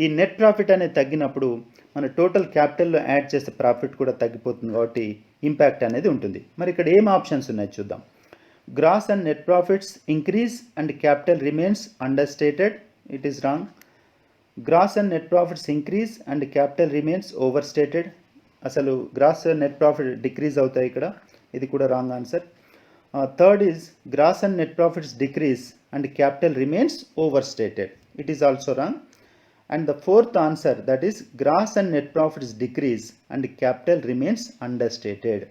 ఈ నెట్ ప్రాఫిట్ అనేది తగ్గినప్పుడు మన టోటల్ క్యాపిటల్లో యాడ్ చేసే ప్రాఫిట్ కూడా తగ్గిపోతుంది కాబట్టి ఇంపాక్ట్ అనేది ఉంటుంది. మరి ఇక్కడ ఏం ఆప్షన్స్ ఉన్నాయి చూద్దాం. Gross and net profits increase and capital remains understated. It is wrong. Gross and net profits increase and capital remains overstated. అసలు gross and net profit decrease అవుతాయి ఇక్కడ. ఇది కూడా wrong answer. Third is gross and net profits decrease and capital remains overstated. It is also wrong. And the fourth answer, that is gross and net profits decrease and capital remains understated.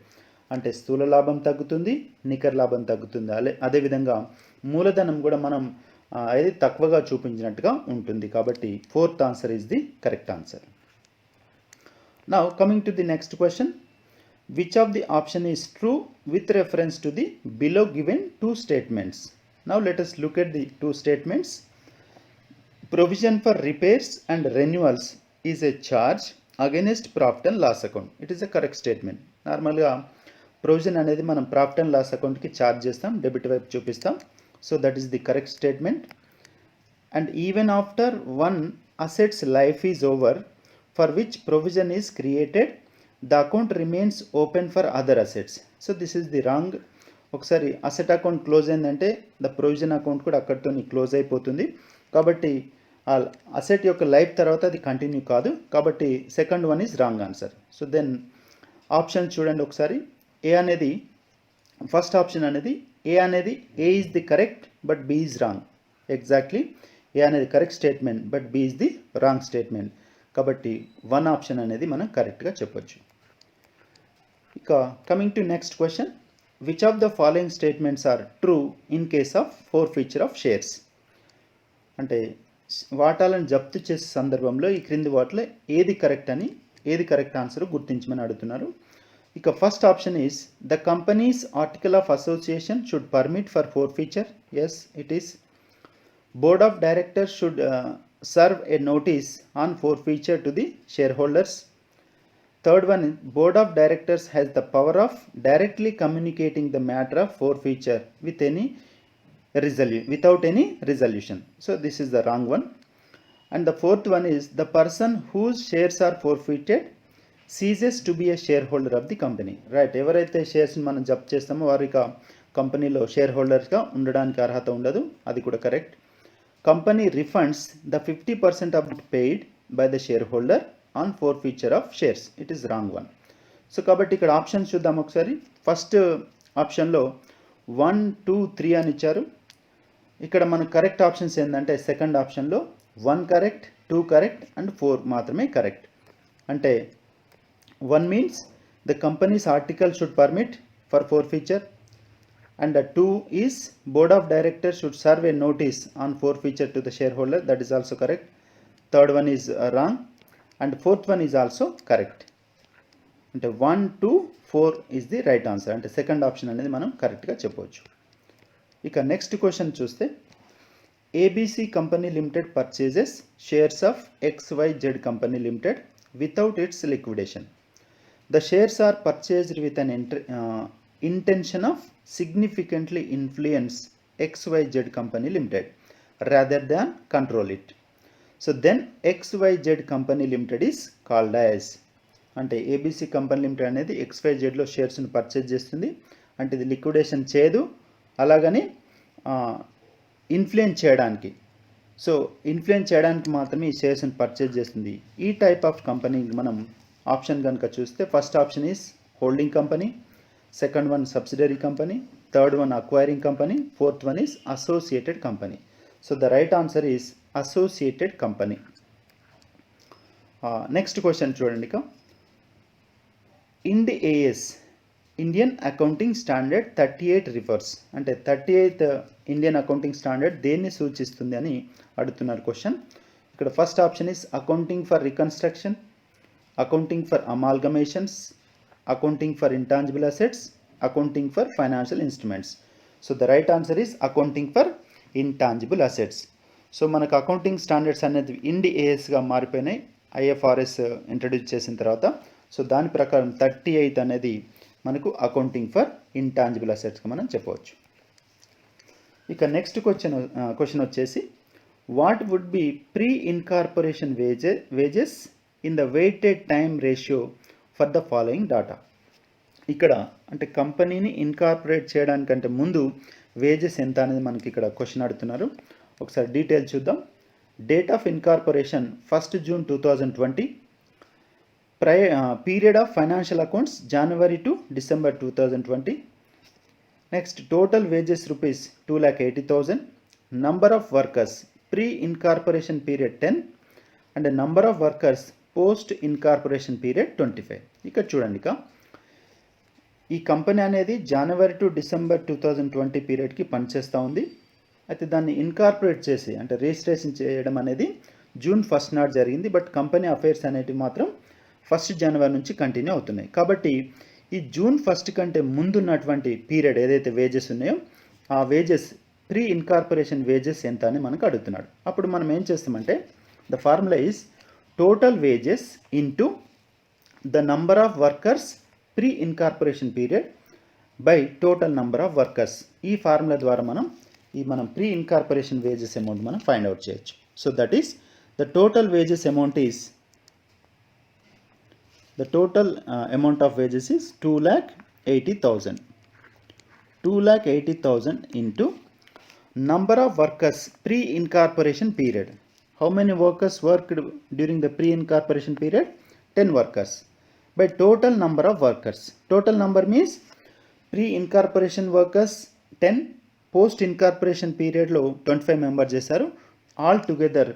అంటే స్థూల లాభం తగ్గుతుంది, నికర లాభం తగ్గుతుంది. అదేవిధంగా మూలధనం కూడా మనం అది తక్కువగా చూపించినట్టుగా ఉంటుంది. కాబట్టి fourth answer is the correct answer. Now coming to the next question. Which of the option is true with reference to the below given two statements? Now let us look at the two statements. Provision for repairs and renewals is a charge against profit and loss account. It is a correct statement. నార్మల్గా provision అనేది మనం profit and loss అకౌంట్కి charge చేస్తాం, debit వైపు చూపిస్తాం. So that is the correct statement. And even after one assets life is over for which provision is created the account remains open for other assets. So this is the wrong. ఒకసారి asset account close అయిందంటే the provision account కూడా అక్కడితో close అయిపోతుంది. కాబట్టి ఆ asset యొక్క life తర్వాత అది కంటిన్యూ కాదు. కాబట్టి second one is wrong answer. So then option చూడండి ఒకసారి. ఏ అనేది ఫస్ట్ ఆప్షన్ అనేది A is the correct but B is wrong. Exactly A అనేది correct statement but B is the wrong statement. కాబట్టి వన్ ఆప్షన్ అనేది మనం కరెక్ట్గా చెప్పొచ్చు. ఇక coming to next question. Which of the following statements are true in case of forfeiture of shares? అంటే వాటాలను జప్తు చేసే సందర్భంలో ఈ క్రింది వాటిలో ఏది కరెక్ట్ ఆన్సర్ గుర్తించమని అడుగుతున్నారు. ఇక first option is the companies article of association should permit for forfeiture. Yes, it is. Board of directors should serve a notice on forfeiture to the shareholders. Third one, board of directors has the power of directly communicating the matter of forfeiture without any resolution. So this is the wrong one. And the fourth one is the person whose shares are forfeited ceases to be a shareholder of the company. Right, ఎవరైతే shares మనం జప్తు చేస్తామో వారికి కంపెనీలో share హోల్డర్స్గా ఉండడానికి అర్హత ఉండదు. అది కూడా correct. Company refunds the 50% of it paid by the shareholder on forfeiture of shares. It is wrong one. So కాబట్టి ఇక్కడ ఆప్షన్స్ చూద్దాం ఒకసారి. ఫస్ట్ ఆప్షన్లో 1, 2, 3 అని ఇచ్చారు. ఇక్కడ మన కరెక్ట్ ఆప్షన్స్ ఏంటంటే సెకండ్ ఆప్షన్లో 1 కరెక్ట్, 2 కరెక్ట్ అండ్ 4 మాత్రమే కరెక్ట్. అంటే 1 means the companies article should permit for forfeiture. And 2 is board of directors should serve a notice on forfeiture to the shareholder. That is also correct. Third one is wrong. And fourth one is also correct. And 1, 2, 4 is the right answer. And second option అనేది మనం కరెక్ట్గా చెప్పవచ్చు. ఇక next question చూస్తే ABC company limited purchases shares of XYZ company limited without its liquidation. The shares are purchased with an intention of significantly influence XYZ company limited rather than control it. So then XYZ company limited is called as. అంటే ABC company limited అనేది XYZలో షేర్స్ని purchase చేస్తుంది. అంటే ఇది liquidation చేయదు, అలాగని influence చేయడానికి. So influence చేయడానికి మాత్రమే ఈ షేర్స్ని పర్చేజ్ చేస్తుంది. ఈ టైప్ ఆఫ్ కంపెనీ మనం ఆప్షన్ కనుక చూస్తే first option is holding company, second one subsidiary company, third one acquiring company, fourth one is associated company. So the right answer is associated company. Next question చూడండి. Ind AS Indian accounting standard 38 refers. అంటే 38th Indian accounting standard దేన్ని సూచిస్తుంది అని అడుగుతున్నారు question. ఇక్కడ first option is accounting for reconstruction, accounting for amalgamations, accounting for intangible assets, accounting for financial instruments. So the right answer is accounting for intangible assets. So మనకు accounting standards అనేది ఇండ్ ఏఎస్గా మారిపోయినాయి IFRS introduce చేసిన తర్వాత. So దాని ప్రకారం 38 అనేది మనకు accounting for intangible అసెట్స్గా మనం చెప్పవచ్చు. ఇక నెక్స్ట్ క్వశ్చన్ వచ్చేసి what would be pre incorporation wages in the weighted time ratio for the following data. ఇక్కడ అంటే కంపెనీని ఇన్కార్పొరేట్ చేయడానికంటే ముందు వేజెస్ ఎంత అనేది మనకి ఇక్కడ క్వశ్చన్ అడుగుతున్నారు. ఒకసారి డీటెయిల్ చూద్దాం. Date of incorporation 1st June 2020. Period of financial accounts January to December 2020. Next total wages rupees 2,80,000. Number of workers pre incorporation period 10 and number of workers post incorporation period 25. ఇక్కడ చూడండి, ఈ company అనేది January to December 2020 పీరియడ్కి పనిచేస్తూ ఉంది. అయితే దాన్ని incorporate చేసి అంటే రిజిస్ట్రేషన్ చేయడం అనేది June 1st నాడు జరిగింది. బట్ కంపెనీ అఫైర్స్ అనేటివి మాత్రం 1st January నుంచి కంటిన్యూ అవుతున్నాయి. కాబట్టి ఈ జూన్ 1 కంటే ముందున్నటువంటి పీరియడ్ ఏదైతే వేజెస్ ఉన్నాయో ఆ వేజెస్ ప్రీ ఇన్కార్పొరేషన్ వేజెస్ ఎంత అని మనకు అడుగుతున్నాడు. అప్పుడు మనం ఏం చేస్తామంటే the formula is total wages into the number of workers pre incorporation period by total number of workers. ఈ ఫార్ములా ద్వారా మనం ప్రీ ఇన్కార్పొరేషన్ వేజెస్ అమౌంట్ మనం ఫైండ్ అవుట్ చేయొచ్చు. So that is the total wages amount is the total amount of wages is 2,80,000. 2,80,000 into number of workers pre-incorporation period. How many workers worked during the pre-incorporation period? 10 workers. By total number of workers. Total number means pre-incorporation workers 10, post-incorporation period lo 25 members చేశారు. All together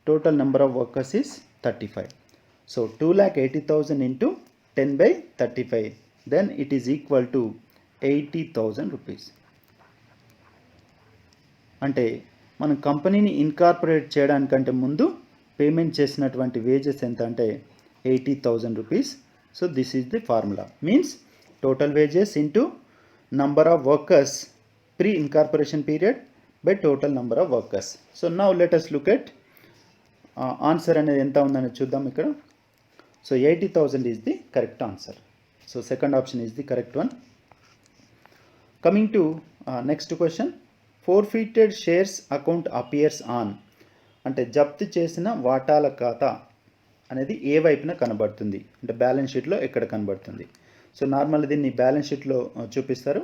total number of workers is 35. So 2,80,000 into 10 by 35, then it is equal to 80,000 rupees. అంటే మనం కంపెనీని incorporate చేయడానికంటే ముందు payment చేసినటువంటి wages ఎంత అంటే 80,000 rupees. So this is the formula. Means total wages into number of workers pre incorporation period by total number of workers. So now let us look at answer అనేది ఎంత ఉందని చూద్దాం ఇక్కడ. So 80,000 is the correct answer. So second option is the correct one. Coming to next question, forfeited shares account appears on. అంటే జప్తు చేసిన వాటాల ఖాతా అనేది ఏ వైపున కనబడుతుంది అంటే బ్యాలెన్స్ షీట్లో ఎక్కడ కనబడుతుంది. సో నార్మల్ దీన్ని బ్యాలెన్స్ షీట్లో చూపిస్తారు.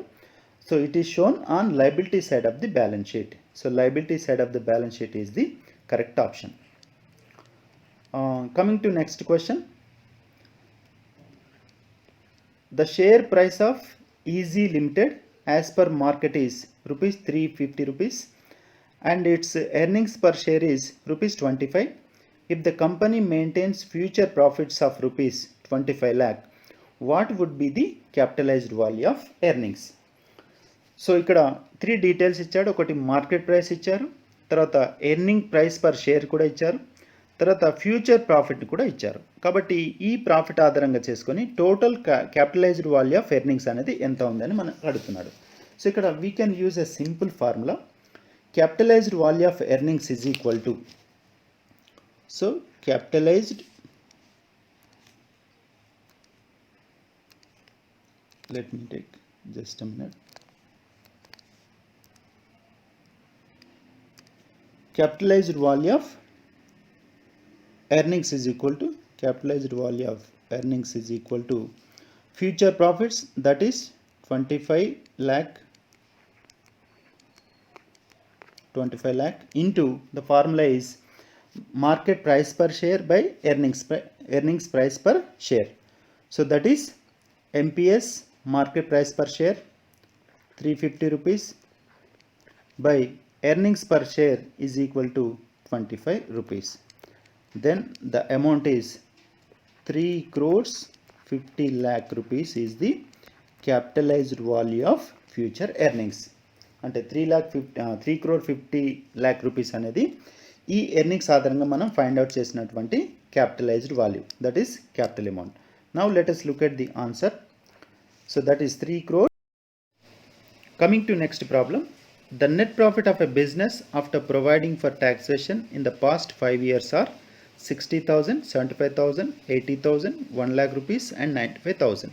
So it is shown on liability side of the balance sheet. So liability side of the balance sheet is the correct option. Coming to next question. The share price of Easy Limited as per market is rupees 350 rupees and its earnings per share is rupees 25. If the company maintains future profits of rupees 25 lakh, what would be the capitalized value of earnings? So ఇక్కడ 3 details ఇచ్చాడు. ఒకటి market price ఇచ్చారు, తర్వాత earning price per share కూడా ఇచ్చారు, తర్వాత future profit కూడా ఇచ్చారు. కాబట్టి ఈ ప్రాఫిట్ ఆధారంగా చేసుకొని total capitalised value of earnings అనేది ఎంత ఉందని మనం అడుగుతున్నాడు. సో ఇక్కడ we can use a simple formula. Capitalised value of earnings is equal to, so capitalised, let me take just a minute. Capitalized value of earnings is equal to future profits, that is 25 lakh into the formula is market price per share by earnings price per share. So that is MPS market price per share 350 rupees by earnings per share is equal to 25 rupees. Then the amount is 3,50 lakh rupees is the capitalized value of future earnings. అంటే 3,50 lakh rupees అనేది ఈ earnings ఆధారంగా మనం find out చేసినటువంటి capitalised value, that is capital amount. Now let us look at the answer. So that is 3 crore. Coming to next problem. The net profit of a business after providing for taxation in the past 5 years are 60,000, 75,000, 80,000, 1 lakh rupees and 95,000.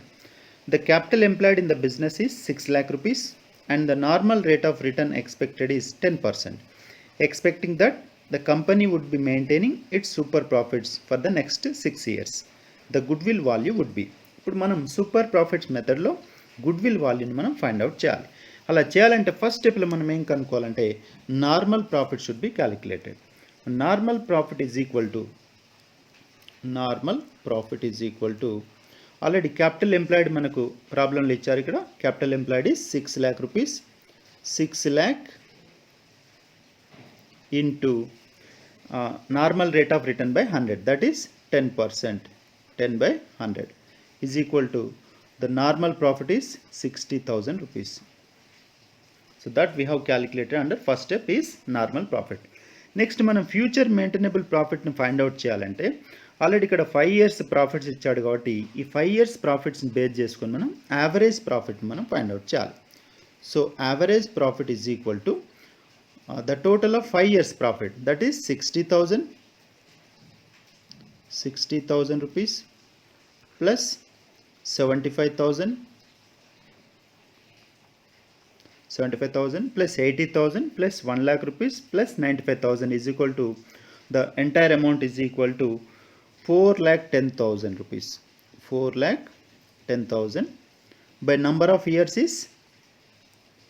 The capital employed in the business is 6 lakh rupees and the normal rate of return expected is 10%. Expecting that the company would be maintaining its super profits for the next 6 years. The goodwill value would be. ఇప్పుడు మనం super profits మెథడ్లో goodwill వాల్యూని మనం find out చేయాలి. అలా చేయాలంటే first స్టెప్లో మనం ఏం కనుక్కోవాలంటే normal profit should be calculated. Normal profit is equal to already capital employed మనకు ప్రాబ్లంలో ఇచ్చారు. ఇక్కడ capital employed is 6 lakh rupees. 6 lakh into normal rate of return by 100, that is 10%. 10 by 100 is equal to the normal profit is 60,000 rupees. So that we have calculated under first step is normal profit. Next మనం future maintainable ప్రాఫిట్ని find out చేయాలంటే already ఇక్కడ 5 years profits ఇచ్చాడు కాబట్టి ఈ 5 years ప్రాఫిట్స్ని base చేసుకొని మనం average profit మనం ఫైండ్ అవుట్ చేయాలి. So average profit is equal to the total of 5 years profit, that is 60,000 rupees plus 75,000 plus 80,000 plus 1 lakh rupees plus 95,000 is equal to, the entire amount is equal to 4,10,000 rupees. 4,10,000 by number of years is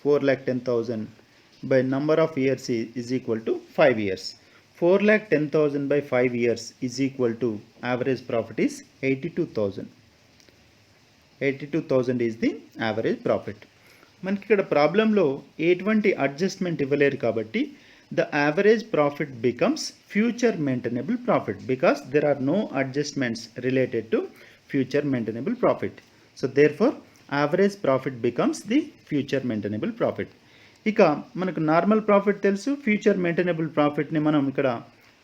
4,10,000 by number of years is equal to 5 years. 4,10,000 by 5 years is equal to average profit is 82,000. 82,000 is the average profit. మనకి ఇక్కడ ప్రాబ్లంలో ఎటువంటి adjustment ఇవ్వలేరు కాబట్టి the average profit becomes future maintainable profit because there are no adjustments related to future maintainable profit. So therefore average profit becomes the future maintainable profit. ఇక మనకు normal profit తెలుసు, future maintainable ప్రాఫిట్ని మనం ఇక్కడ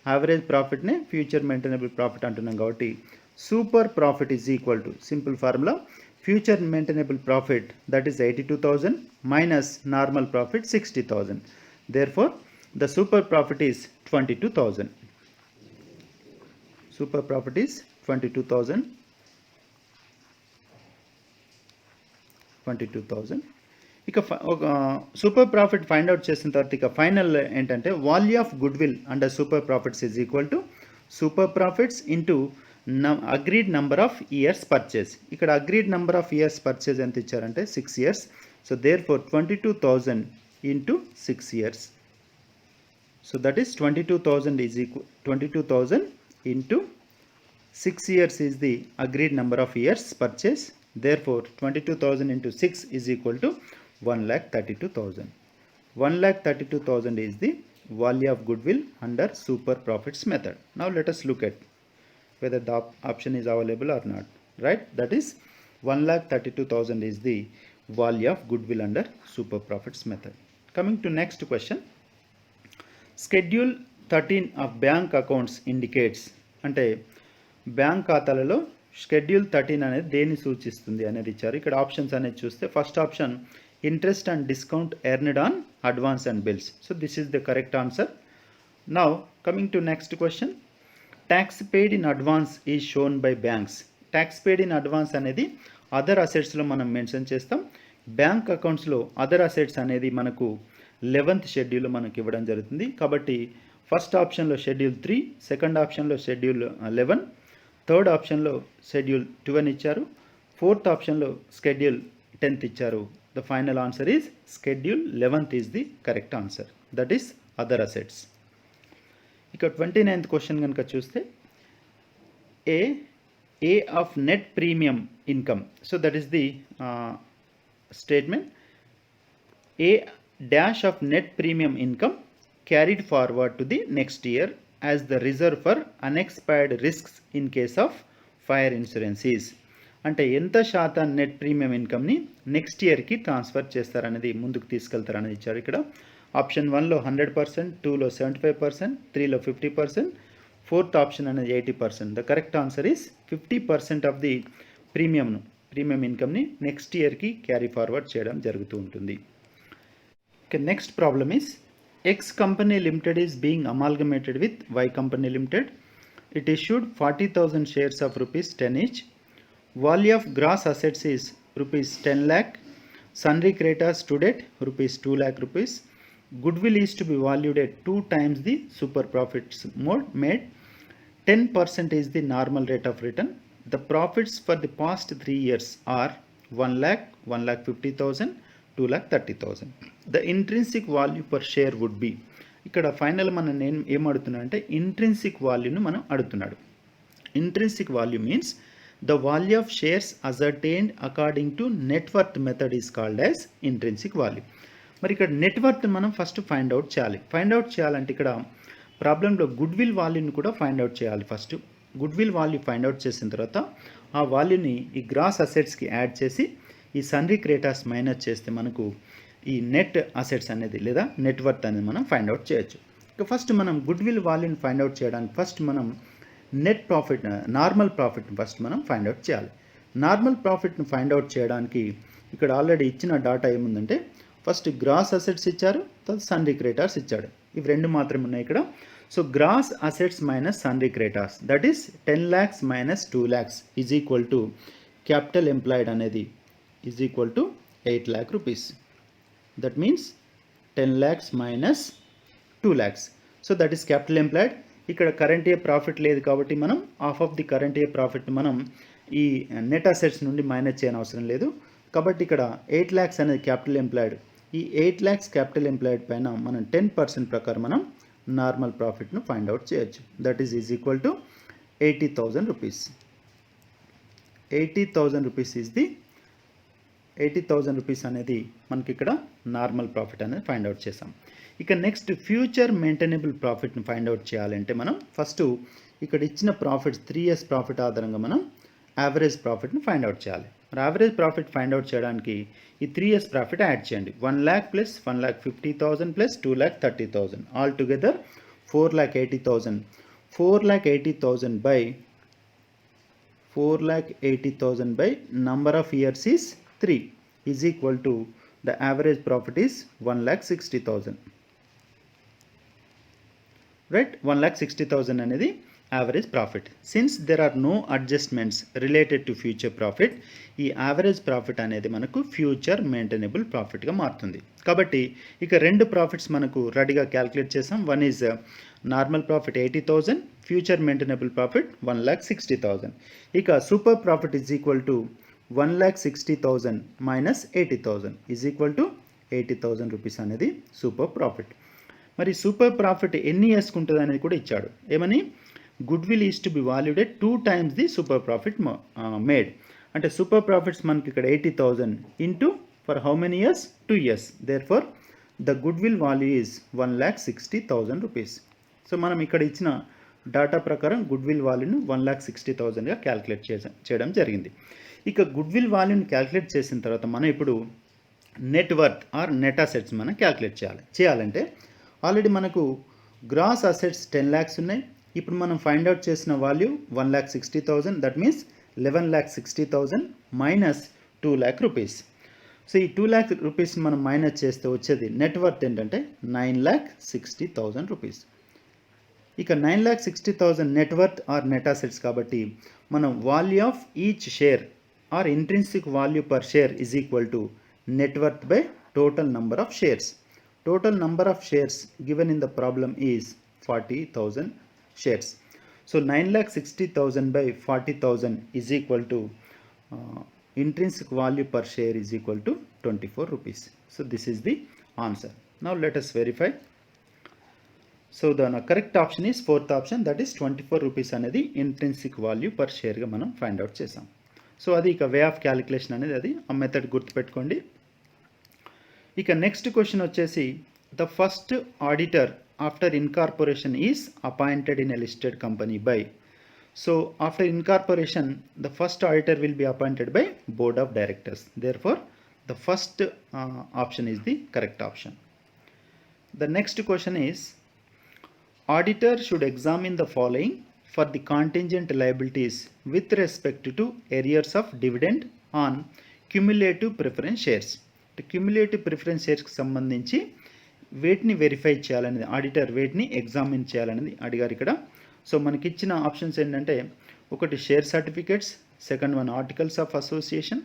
average ప్రాఫిట్ని future maintainable profit అంటున్నాం కాబట్టి super profit is equal to, simple formula, future maintainable profit that is 82,000 minus normal profit 60,000. Therefore the super profit is 22,000. Super profit is 22,000. ఇక super profit find out చేసిన తర్వాత ఇక final ఏంటంటే value of goodwill under super profits is equal to super profits into agreed number of years purchase. ఇక్కడ agreed number of years purchase ఎంత ఇచ్చారంటే 6 years. So therefore 22,000 into 6 years. So that is 22,000 is equal 22,000 into 6 years is the agreed number of years purchase. Therefore 22,000 into 6 is equal to 1,32,000. 1,32,000 is the value of goodwill under super profits method. Now let us look at whether the option is available or not. Right? That is 1,32,000 is the value of goodwill under super profits method. Coming to next question. Schedule 13 of bank accounts indicates, అంటే bank ఖాతాలలో schedule 13 అనేది దేన్ని సూచిస్తుంది అనేది ఇచ్చారు. ఇక్కడ options అనేది చూస్తే first option interest and discount earned on advance and bills. So this is the correct answer. Now coming to next question. Tax paid in advance is shown by banks. Tax paid in advance అనేది other అసెట్స్లో మనం mention చేస్తాం. Bank అకౌంట్స్లో other assets అనేది మనకు 11th షెడ్యూల్లో మనకు ఇవ్వడం జరుగుతుంది. కాబట్టి ఫస్ట్ ఆప్షన్లో షెడ్యూల్ 3, సెకండ్ ఆప్షన్లో షెడ్యూల్ 11, థర్డ్ ఆప్షన్లో షెడ్యూల్ 12 ఇచ్చారు, ఫోర్త్ ఆప్షన్లో షెడ్యూల్ 10th ఇచ్చారు. The final answer is schedule 11th is the correct answer. That is other assets. ఇక 29th క్వశ్చన్ కనుక చూస్తే A of net premium income. So that is the statement. A dash of net premium income carried forward to the next year as the reserve for unexpired risks in case of fire insurance is. అంటే ఎంత శాతం net premium ఇన్కమ్ని next ఇయర్కి transfer చేస్తారనేది, ముందుకు తీసుకెళ్తారనేది ఇచ్చారు. ఇక్కడ option 1లో 100%, 2లో 75%, 3లో 50%, ఫోర్త్ ఆప్షన్ అనేది 80%. The correct answer is 50% of the premium ఇన్కమ్ని నెక్స్ట్ ఇయర్కి క్యారీ ఫార్వర్డ్ చేయడం జరుగుతూ ఉంటుంది. Okay, next problem is X company limited is being amalgamated with Y company limited. It issued 40,000 shares of rupees 10 each. Value of gross assets is rupees 10 lakh. Sundry creditors stood at rupees 2 lakh rupees. Goodwill is to be valued at 2 times the super profits made. 10% is the normal rate of return. The profits for the past 3 years are 1 lakh, 1,50,000, 2,30,000. The intrinsic value per share would be. ఇక్కడ final మనం నేను ఏం అడుగుతున్నా అంటే intrinsic వాల్యూను మనం అడుగుతున్నాడు. Intrinsic value means the value of shares ascertained according to net worth method is called as intrinsic value. మరి ఇక్కడ నెట్వర్త్ మనం ఫస్ట్ ఫైండ్ అవుట్ చేయాలి. ఫైండ్ అవుట్ చేయాలంటే ఇక్కడ ప్రాబ్లంలో గుడ్ విల్ వాల్యూని కూడా ఫైండ్ అవుట్ చేయాలి. First good will value find out చేసిన తర్వాత ఆ వాల్యూని ఈ గ్రాస్ అసెట్స్కి యాడ్ చేసి ఈ సన్రీ క్రేటాస్ మైనస్ చేస్తే మనకు ఈ నెట్ అసెట్స్ అనేది లేదా నెట్వర్త్ అనేది మనం ఫైండ్ అవుట్ చేయొచ్చు. ఇక ఫస్ట్ మనం గుడ్ విల్ వాల్యూని ఫైండ్ అవుట్ చేయడానికి ఫస్ట్ మనం నెట్ ప్రాఫిట్ నార్మల్ ప్రాఫిట్ని ఫస్ట్ మనం ఫైండ్ అవుట్ చేయాలి. నార్మల్ ప్రాఫిట్ని ఫైండ్ అవుట్ చేయడానికి ఇక్కడ ఆల్రెడీ ఇచ్చిన డాటా ఏముందంటే ఫస్ట్ గ్రాస్ అసెట్స్ ఇచ్చారు, తర్వాత సన్రీ క్రెడిటార్స్ ఇచ్చాడు. ఇవి రెండు మాత్రమే ఉన్నాయి ఇక్కడ. So gross assets minus sundry creditors that is 10 lakhs minus 2 lakhs is equal to capital employed అనేది is equal to 8 lakh rupees. That means 10 lakhs minus 2 lakhs. So that is capital employed. ఇక్కడ current year profit లేదు కాబట్టి మనం half of the current year profit మనం ఈ net assets నుండి minus చేయని అవసరం లేదు. కాబట్టి ఇక్కడ 8 lakhs అనేది క్యాపిటల్ ఎంప్లాయిడ్. ఈ 8 lakhs క్యాపిటల్ ఎంప్లాయిడ్ పైన మనం 10% ప్రకారం మనం నార్మల్ ప్రాఫిట్ను ఫైండ్ అవుట్ చేయొచ్చు. That is equal to 80,000 rupees. 80,000 rupees is the 80,000 rupees అనేది మనకి ఇక్కడ నార్మల్ ప్రాఫిట్ అనేది ఫైండ్ అవుట్ చేసాం. ఇక నెక్స్ట్ ఫ్యూచర్ మెయింటైనబుల్ ప్రాఫిట్ని ఫైండ్ అవుట్ చేయాలంటే మనం ఫస్ట్ ఇక్కడ ఇచ్చిన ప్రాఫిట్స్ 3 years ప్రాఫిట్ ఆధారంగా మనం యావరేజ్ ప్రాఫిట్ని ఫైండ్ అవుట్ చేయాలి. మరి యావరేజ్ ప్రాఫిట్ ఫైండ్ అవుట్ చేయడానికి ఈ 3 years ప్రాఫిట్ యాడ్ చేయండి. 1 lakh plus 1,50,000 plus 2,30,000 all together 4,80,000. 4,80,000 by number of years is 3 is equal to the average profit is 1,60,000. Right, 1,60,000 అనేది average profit. Since there are no adjustments related to future profit, ఈ average profit అనేది మనకు future maintainable ప్రాఫిట్గా మారుతుంది. కాబట్టి ఇక రెండు profits మనకు రెడీగా క్యాలిక్యులేట్ చేసాం. One is normal profit 80,000, future maintainable profit 1,60,000. ఇక super profit is equal to 1,60,000 minus 80,000 is equal to 80,000 rupees అనేది సూపర్ ప్రాఫిట్. మరి సూపర్ ప్రాఫిట్ ఎన్ని ఇయర్స్కి ఉంటుంది అనేది కూడా ఇచ్చాడు. ఏమని, goodwill is to be valued 2 times the super profit made. అంటే సూపర్ ప్రాఫిట్స్ మనకి ఇక్కడ 80,000 into for how many years, 2 years. Therefore the good will value is 1,60,000 rupees. So మనం ఇక్కడ ఇచ్చిన డాటా ప్రకారం గుడ్ విల్ వాల్యూను 1,60,000గా క్యాలిక్యులేట్ చేయడం జరిగింది. ఇక గుడ్ విల్ వాల్యూని క్యాలిక్యులేట్ చేసిన తర్వాత మనం ఇప్పుడు net worth or net assets మనం క్యాలిక్యులేట్ చేయాలంటే ఆల్రెడీ మనకు గ్రాస్ అసెట్స్ 10 lakhs ఉన్నాయి. ఇప్పుడు మనం ఫైండ్ అవుట్ చేసిన value 1,60,000. That means 11,60,000 minus 2 lakh rupees. So ఈ 2 lakh rupees మనం మైనస్ చేస్తే వచ్చేది నెట్ వర్త్ ఏంటంటే 9,60,000 rupees. ఇక 9,60,000 net worth or net assets కాబట్టి మనం value of each share or intrinsic value per share is equal to net worth by total number of shares. Total number of shares given in the problem is 40,000 shares. So 9,60,000 by 40,000 is equal to intrinsic value per share is equal to 24 rupees. So this is the answer. Now let us verify. So the correct option is fourth option, that is 24 rupees అనేది intrinsic value per share గా మనం find out చేసాం. So అది ఇక way of calculation అనేది అది ఆ method గుర్తుపెట్టుకోండి. ఇక నెక్స్ట్ క్వశ్చన్ వచ్చేసి, the first auditor after incorporation is appointed in a listed company by. So after incorporation the first auditor will be appointed by board of directors. Therefore the first option is the correct option. The next question is, auditor should examine the following for the contingent liabilities with respect to arrears of dividend on cumulative preference shares. Cumulative preference షేర్స్కి సంబంధించి వేటిని verify చేయాలనేది, auditor వేటిని examine చేయాలనేది అడిగారు ఇక్కడ. So మనకి ఇచ్చిన ఆప్షన్స్ ఏంటంటే, ఒకటి share certificates, second one articles of association,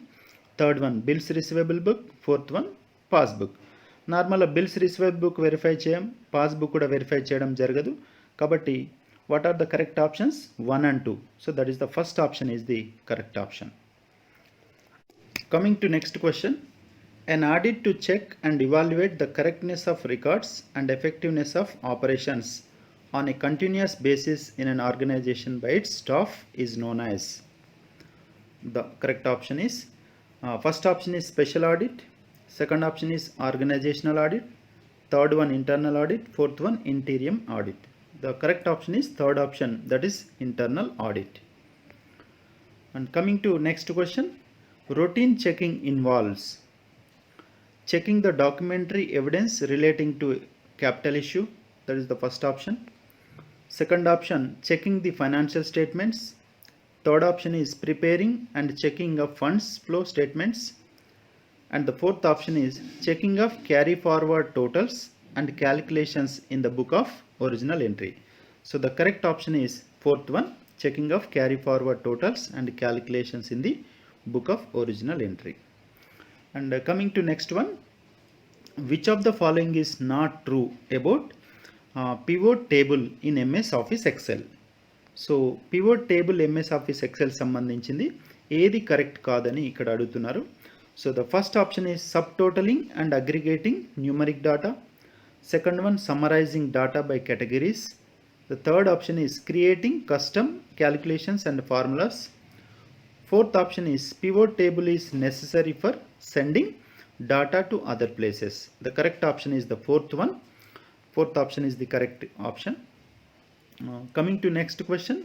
third one bills receivable book, fourth one passbook. నార్మల్గా బిల్స్ రిసీవబుల్ బుక్ వెరిఫై చేయం, పాస్బుక్ కూడా వెరిఫై చేయడం జరగదు. కాబట్టి what are the correct options? 1 and 2. So that is the first option is the correct option. Coming to next question, an audit to check and evaluate the correctness of records and effectiveness of operations on a continuous basis in an organization by its staff is known as. The correct option is first option is special audit, second option is organizational audit, third one internal audit, fourth one interior audit. The correct option is third option, that is internal audit. And coming to next question, routine checking involves checking the documentary evidence relating to capital issue, that is the first option. Second option, checking the financial statements. Third option is preparing and checking of funds flow statements. And the fourth option is checking of carry forward totals and calculations in the book of original entry. So the correct option is fourth one, checking of carry forward totals and calculations in the book of original entry. And coming to next one, which of the following is not true about pivot table in MS Office Excel? సో pivot table MS Office Excel సంబంధించింది ఏది correct కాదని ఇక్కడ అడుగుతున్నారు. So the first option is subtotalling and aggregating numeric data. Second one, summarising data by categories. The third option is creating custom calculations and formulas. Fourth option is pivot table is necessary for sending data to other places. The correct option is the fourth one. Fourth option is the correct option. Coming to next question,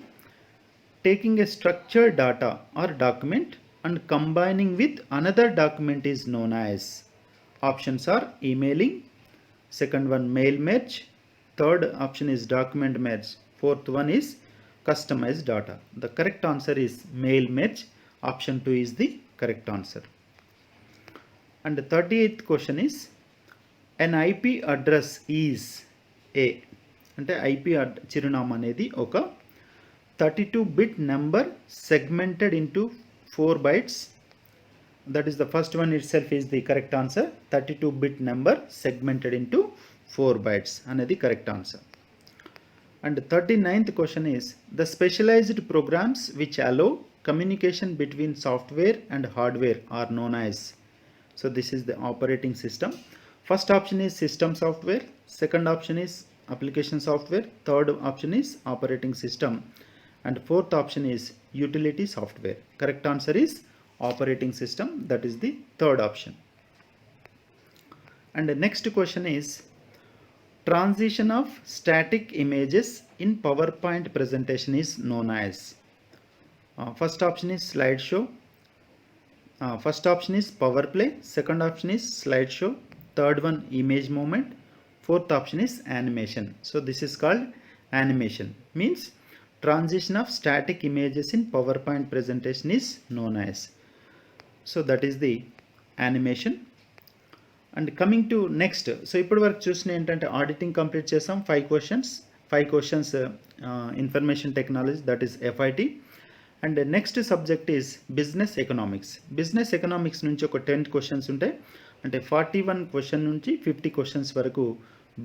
taking a structured data or document and combining with another document is known as. Options are emailing, second one mail merge, third option is document merge, fourth one is customized data. The correct answer is mail merge. Option 2 is the correct answer. And the 38th question is, an IP address is a, అంటే IP చిరునామా అనేది ఒక 32-bit number segmented into 4 bytes. That is the first one itself is the correct answer. 32-bit number segmented into 4 bytes అనేది correct answer. And the 39th question is, the specialized programs which allow communication between software and hardware are known as. So this is the operating system. First option is system software, second option is application software, third option is operating system, and fourth option is utility software. Correct answer is operating system, that is the third option. And the next question is, transition of static images in PowerPoint presentation is known as. First option is slideshow. First option is power play, second option is slideshow, third one image movement, fourth option is animation. So this is called animation, means transition of static images in PowerPoint presentation is known as. So that is the animation. And coming to next, so ఇప్పటి వరకు చూసిన ఏంటంటే auditing complete చేసాం. 5 questions information technology, that is FIT. And next subject is business economics. Business economics నుంచి ఒక 10 questions ఉంటాయి, అంటే 41 question నుంచి 50 క్వశ్చన్స్ వరకు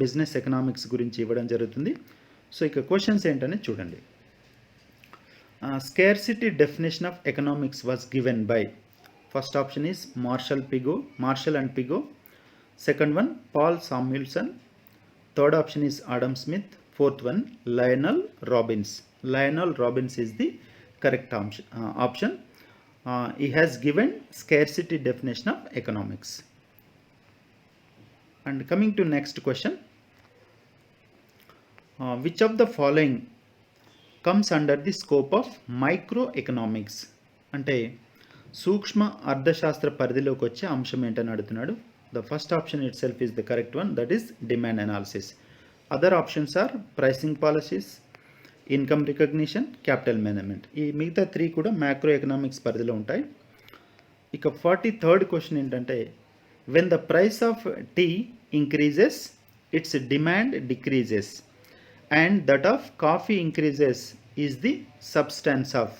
బిజినెస్ ఎకనామిక్స్ గురించి ఇవ్వడం జరుగుతుంది. సో ఇక క్వశ్చన్స్ ఏంటనే చూడండి. Scarcity definition of economics was given by. First option is Marshall and Pigou. Second one Paul Samuelson. Third option is Adam Smith. Fourth one Lionel Robbins. Lionel Robbins is the correct option. He has given scarcity definition of economics. And coming to next question, which of the following comes under the scope of microeconomics? అంటే సూక్ష్మ అర్థశాస్త్ర పరిధిలోకి వచ్చే అంశం ఏంటని అడుగుతున్నాడు. The first option itself is the correct one, that is demand analysis. Other options are pricing policies, income recognition, capital management. ఈ మిగతా 3 కూడా మ్యాక్రో ఎకనామిక్స్ పరిధిలో ఉంటాయి. ఇక 43rd క్వశ్చన్ ఏంటంటే, when the price of tea increases its demand decreases and that of coffee increases is the substance of.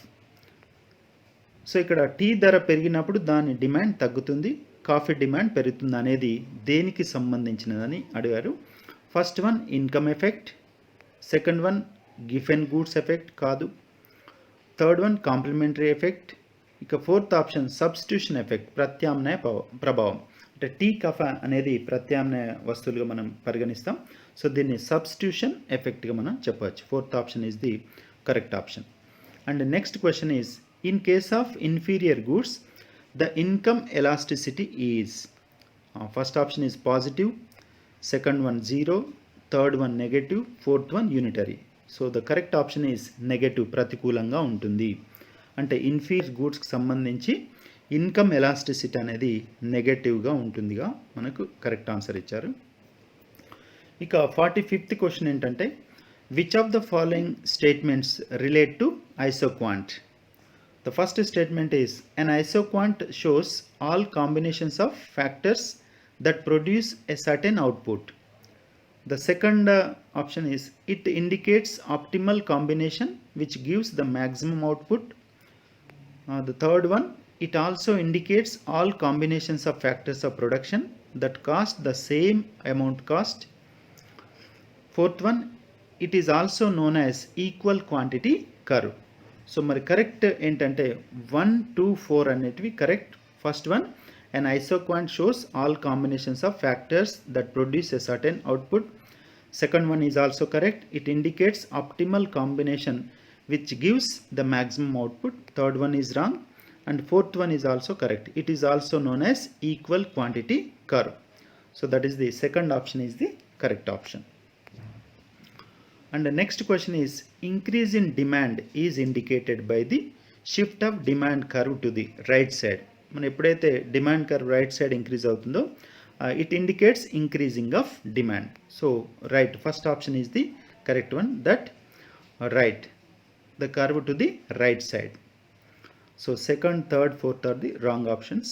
So ఇక్కడ tea ధర పెరిగినప్పుడు దాని డిమాండ్ తగ్గుతుంది, కాఫీ డిమాండ్ పెరుగుతుంది అనేది దేనికి సంబంధించినదని అడిగారు. First one income effect, second one Giffen goods effect కాదు, థర్డ్ వన్ కాంప్లిమెంటరీ ఎఫెక్ట్, ఇక ఫోర్త్ ఆప్షన్ సబ్స్టిట్యూషన్ ఎఫెక్ట్, ప్రత్యామ్నాయ ప్రభావం. అంటే టీ కాఫీ అనేది ప్రత్యామ్నాయ వస్తువులుగా మనం పరిగణిస్తాం. సో దీన్ని సబ్స్టిట్యూషన్ ఎఫెక్ట్గా మనం చెప్పవచ్చు. Fourth option is the correct option. And next question is, in case of inferior goods the income elasticity is. First option is positive, second one 0, third one negative, fourth one unitary. So the correct option is negative, ప్రతికూలంగా ఉంటుంది. అంటే inferior గూడ్స్కి సంబంధించి income elasticity అనేది నెగటివ్గా ఉంటుందిగా మనకు correct answer ఇచ్చారు. ఇక 45th క్వశ్చన్ ఏంటంటే, Which of the following statements relate to Isoquant? The first statement is an isoquant shows all combinations of factors that produce a certain output. The second option is it indicates optimal combination which gives the maximum output. The third one, it also indicates all combinations of factors of production that cost the same amount cost. Fourth one, it is also known as equal quantity curve. So మరి correct ఏంటంటే 1, 2, 4 అనేటివి correct. First one, an isoquant shows all combinations of factors that produce a certain output. Second one is also correct. It indicates optimal combination which gives the maximum output. Third one is wrong. And fourth one is also correct. It is also known as equal quantity curve. So that is the second option is the correct option. And the next question is increase in demand is indicated by the shift of demand curve to the right side. మనం ఎప్పుడైతే demand curve right side increase అవుతుందో it indicates increasing of demand. So right, first option is the correct one, that right, the curve to the right side. So second, third, fourth are the wrong options.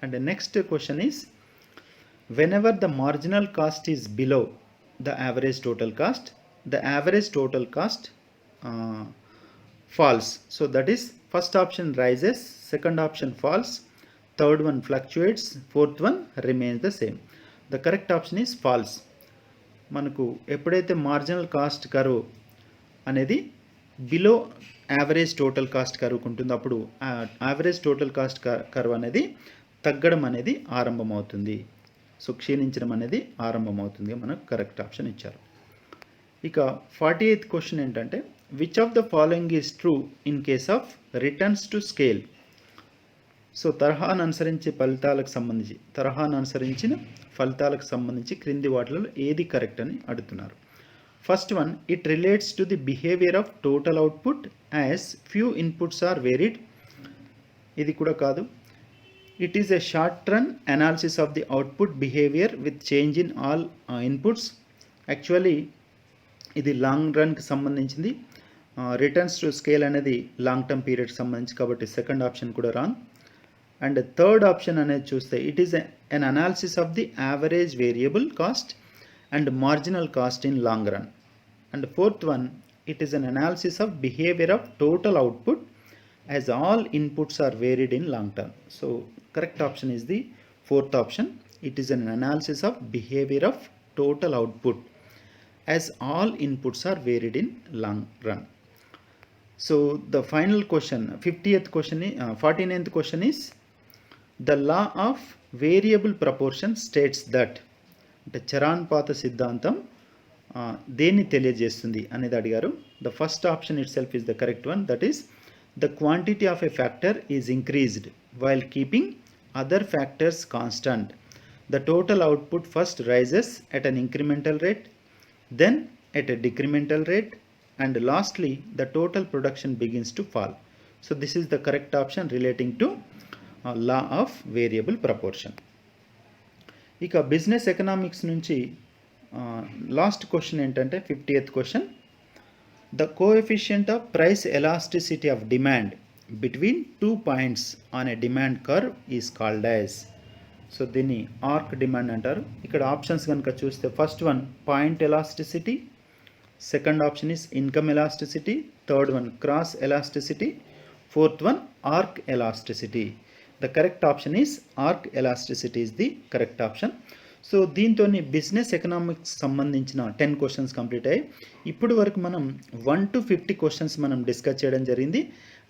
And the next question is whenever the marginal cost is below the average total cost, the average total cost falls. So that is first option rises, second option falls, third one fluctuates, fourth one remains the same. The correct option is false. మనకు ఎప్పుడైతే marginal cost curve అనేది below average total cost కర్వ్కి ఉంటుందో అప్పుడు average total cost curve అనేది తగ్గడం అనేది ఆరంభమవుతుంది. So క్షీణించడం అనేది ఆరంభమవుతుంది. మనకు కరెక్ట్ ఆప్షన్ ఇచ్చారు. ఇక 48th క్వశ్చన్ ఏంటంటే which of the following is true in case of returns to scale. So తరహాను అనుసరించిన ఫలితాలకు సంబంధించి క్రింది వాటిలో ఏది కరెక్ట్ అని అడుగుతున్నారు. First one, it relates to the behaviour of total output as few inputs are varied. ఇది కూడా కాదు. It is a short run analysis of the output behaviour with change in all inputs. Actually ఇది long రన్కి సంబంధించింది. Returns to scale అనేది long term పీరియడ్కి సంబంధించి, కాబట్టి సెకండ్ ఆప్షన్ కూడా రాంగ్. అండ్ థర్డ్ ఆప్షన్ అనేది చూస్తే it is an analysis of the average variable cost and marginal cost in long run. And fourth one, it is an analysis of behaviour of total output as all inputs are varied in long term. So correct option is the fourth option. It is an analysis of behaviour of total output as all inputs are varied in long run. So the final question, 50th question, 49th question is the law of variable proportion states that. అంటే చరాన్పాత సిద్ధాంతం దేన్ని తెలియజేస్తుంది అనేది అడిగారు. The first option itself is the correct one, that is the quantity of a factor is increased while keeping other factors constant. The total output first rises at an incremental rate, then at a decremental rate, and lastly the total production begins to fall. So this is the correct option relating to law of variable proportion. ఇక business economics నుంచి last question ఏంటంటే 50th question, the coefficient of price elasticity of demand between 2 points on a demand curve is called as. So దీన్ని arc demand అంటారు. ఇక్కడ options కనుక చూస్తే first one point elasticity, second option is income elasticity, third one cross elasticity, fourth one arc elasticity. The correct option is arc elasticity is the correct option. So దీంతో business economics సంబంధించిన 10 questions complete అయ్యాయి. ఇప్పుడు వరకు మనం 1 to 50 questions మనం discuss చేయడం జరిగింది.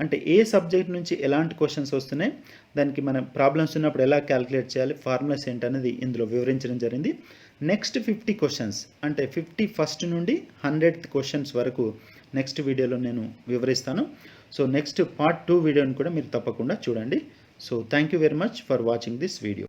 అంటే ఏ సబ్జెక్ట్ నుంచి ఎలాంటి క్వశ్చన్స్ వస్తున్నాయి, దానికి మనం ప్రాబ్లమ్స్ ఉన్నప్పుడు ఎలా క్యాలిక్యులేట్ చేయాలి, ఫార్ములాస్ ఏంటనేది ఇందులో వివరించడం జరిగింది. నెక్స్ట్ 50 క్వశ్చన్స్ అంటే 51st నుండి 100th క్వశ్చన్స్ వరకు నెక్స్ట్ వీడియోలో నేను వివరిస్తాను. సో నెక్స్ట్ పార్ట్ 2 వీడియోని కూడా మీరు తప్పకుండా చూడండి. So thank you very much for watching this video.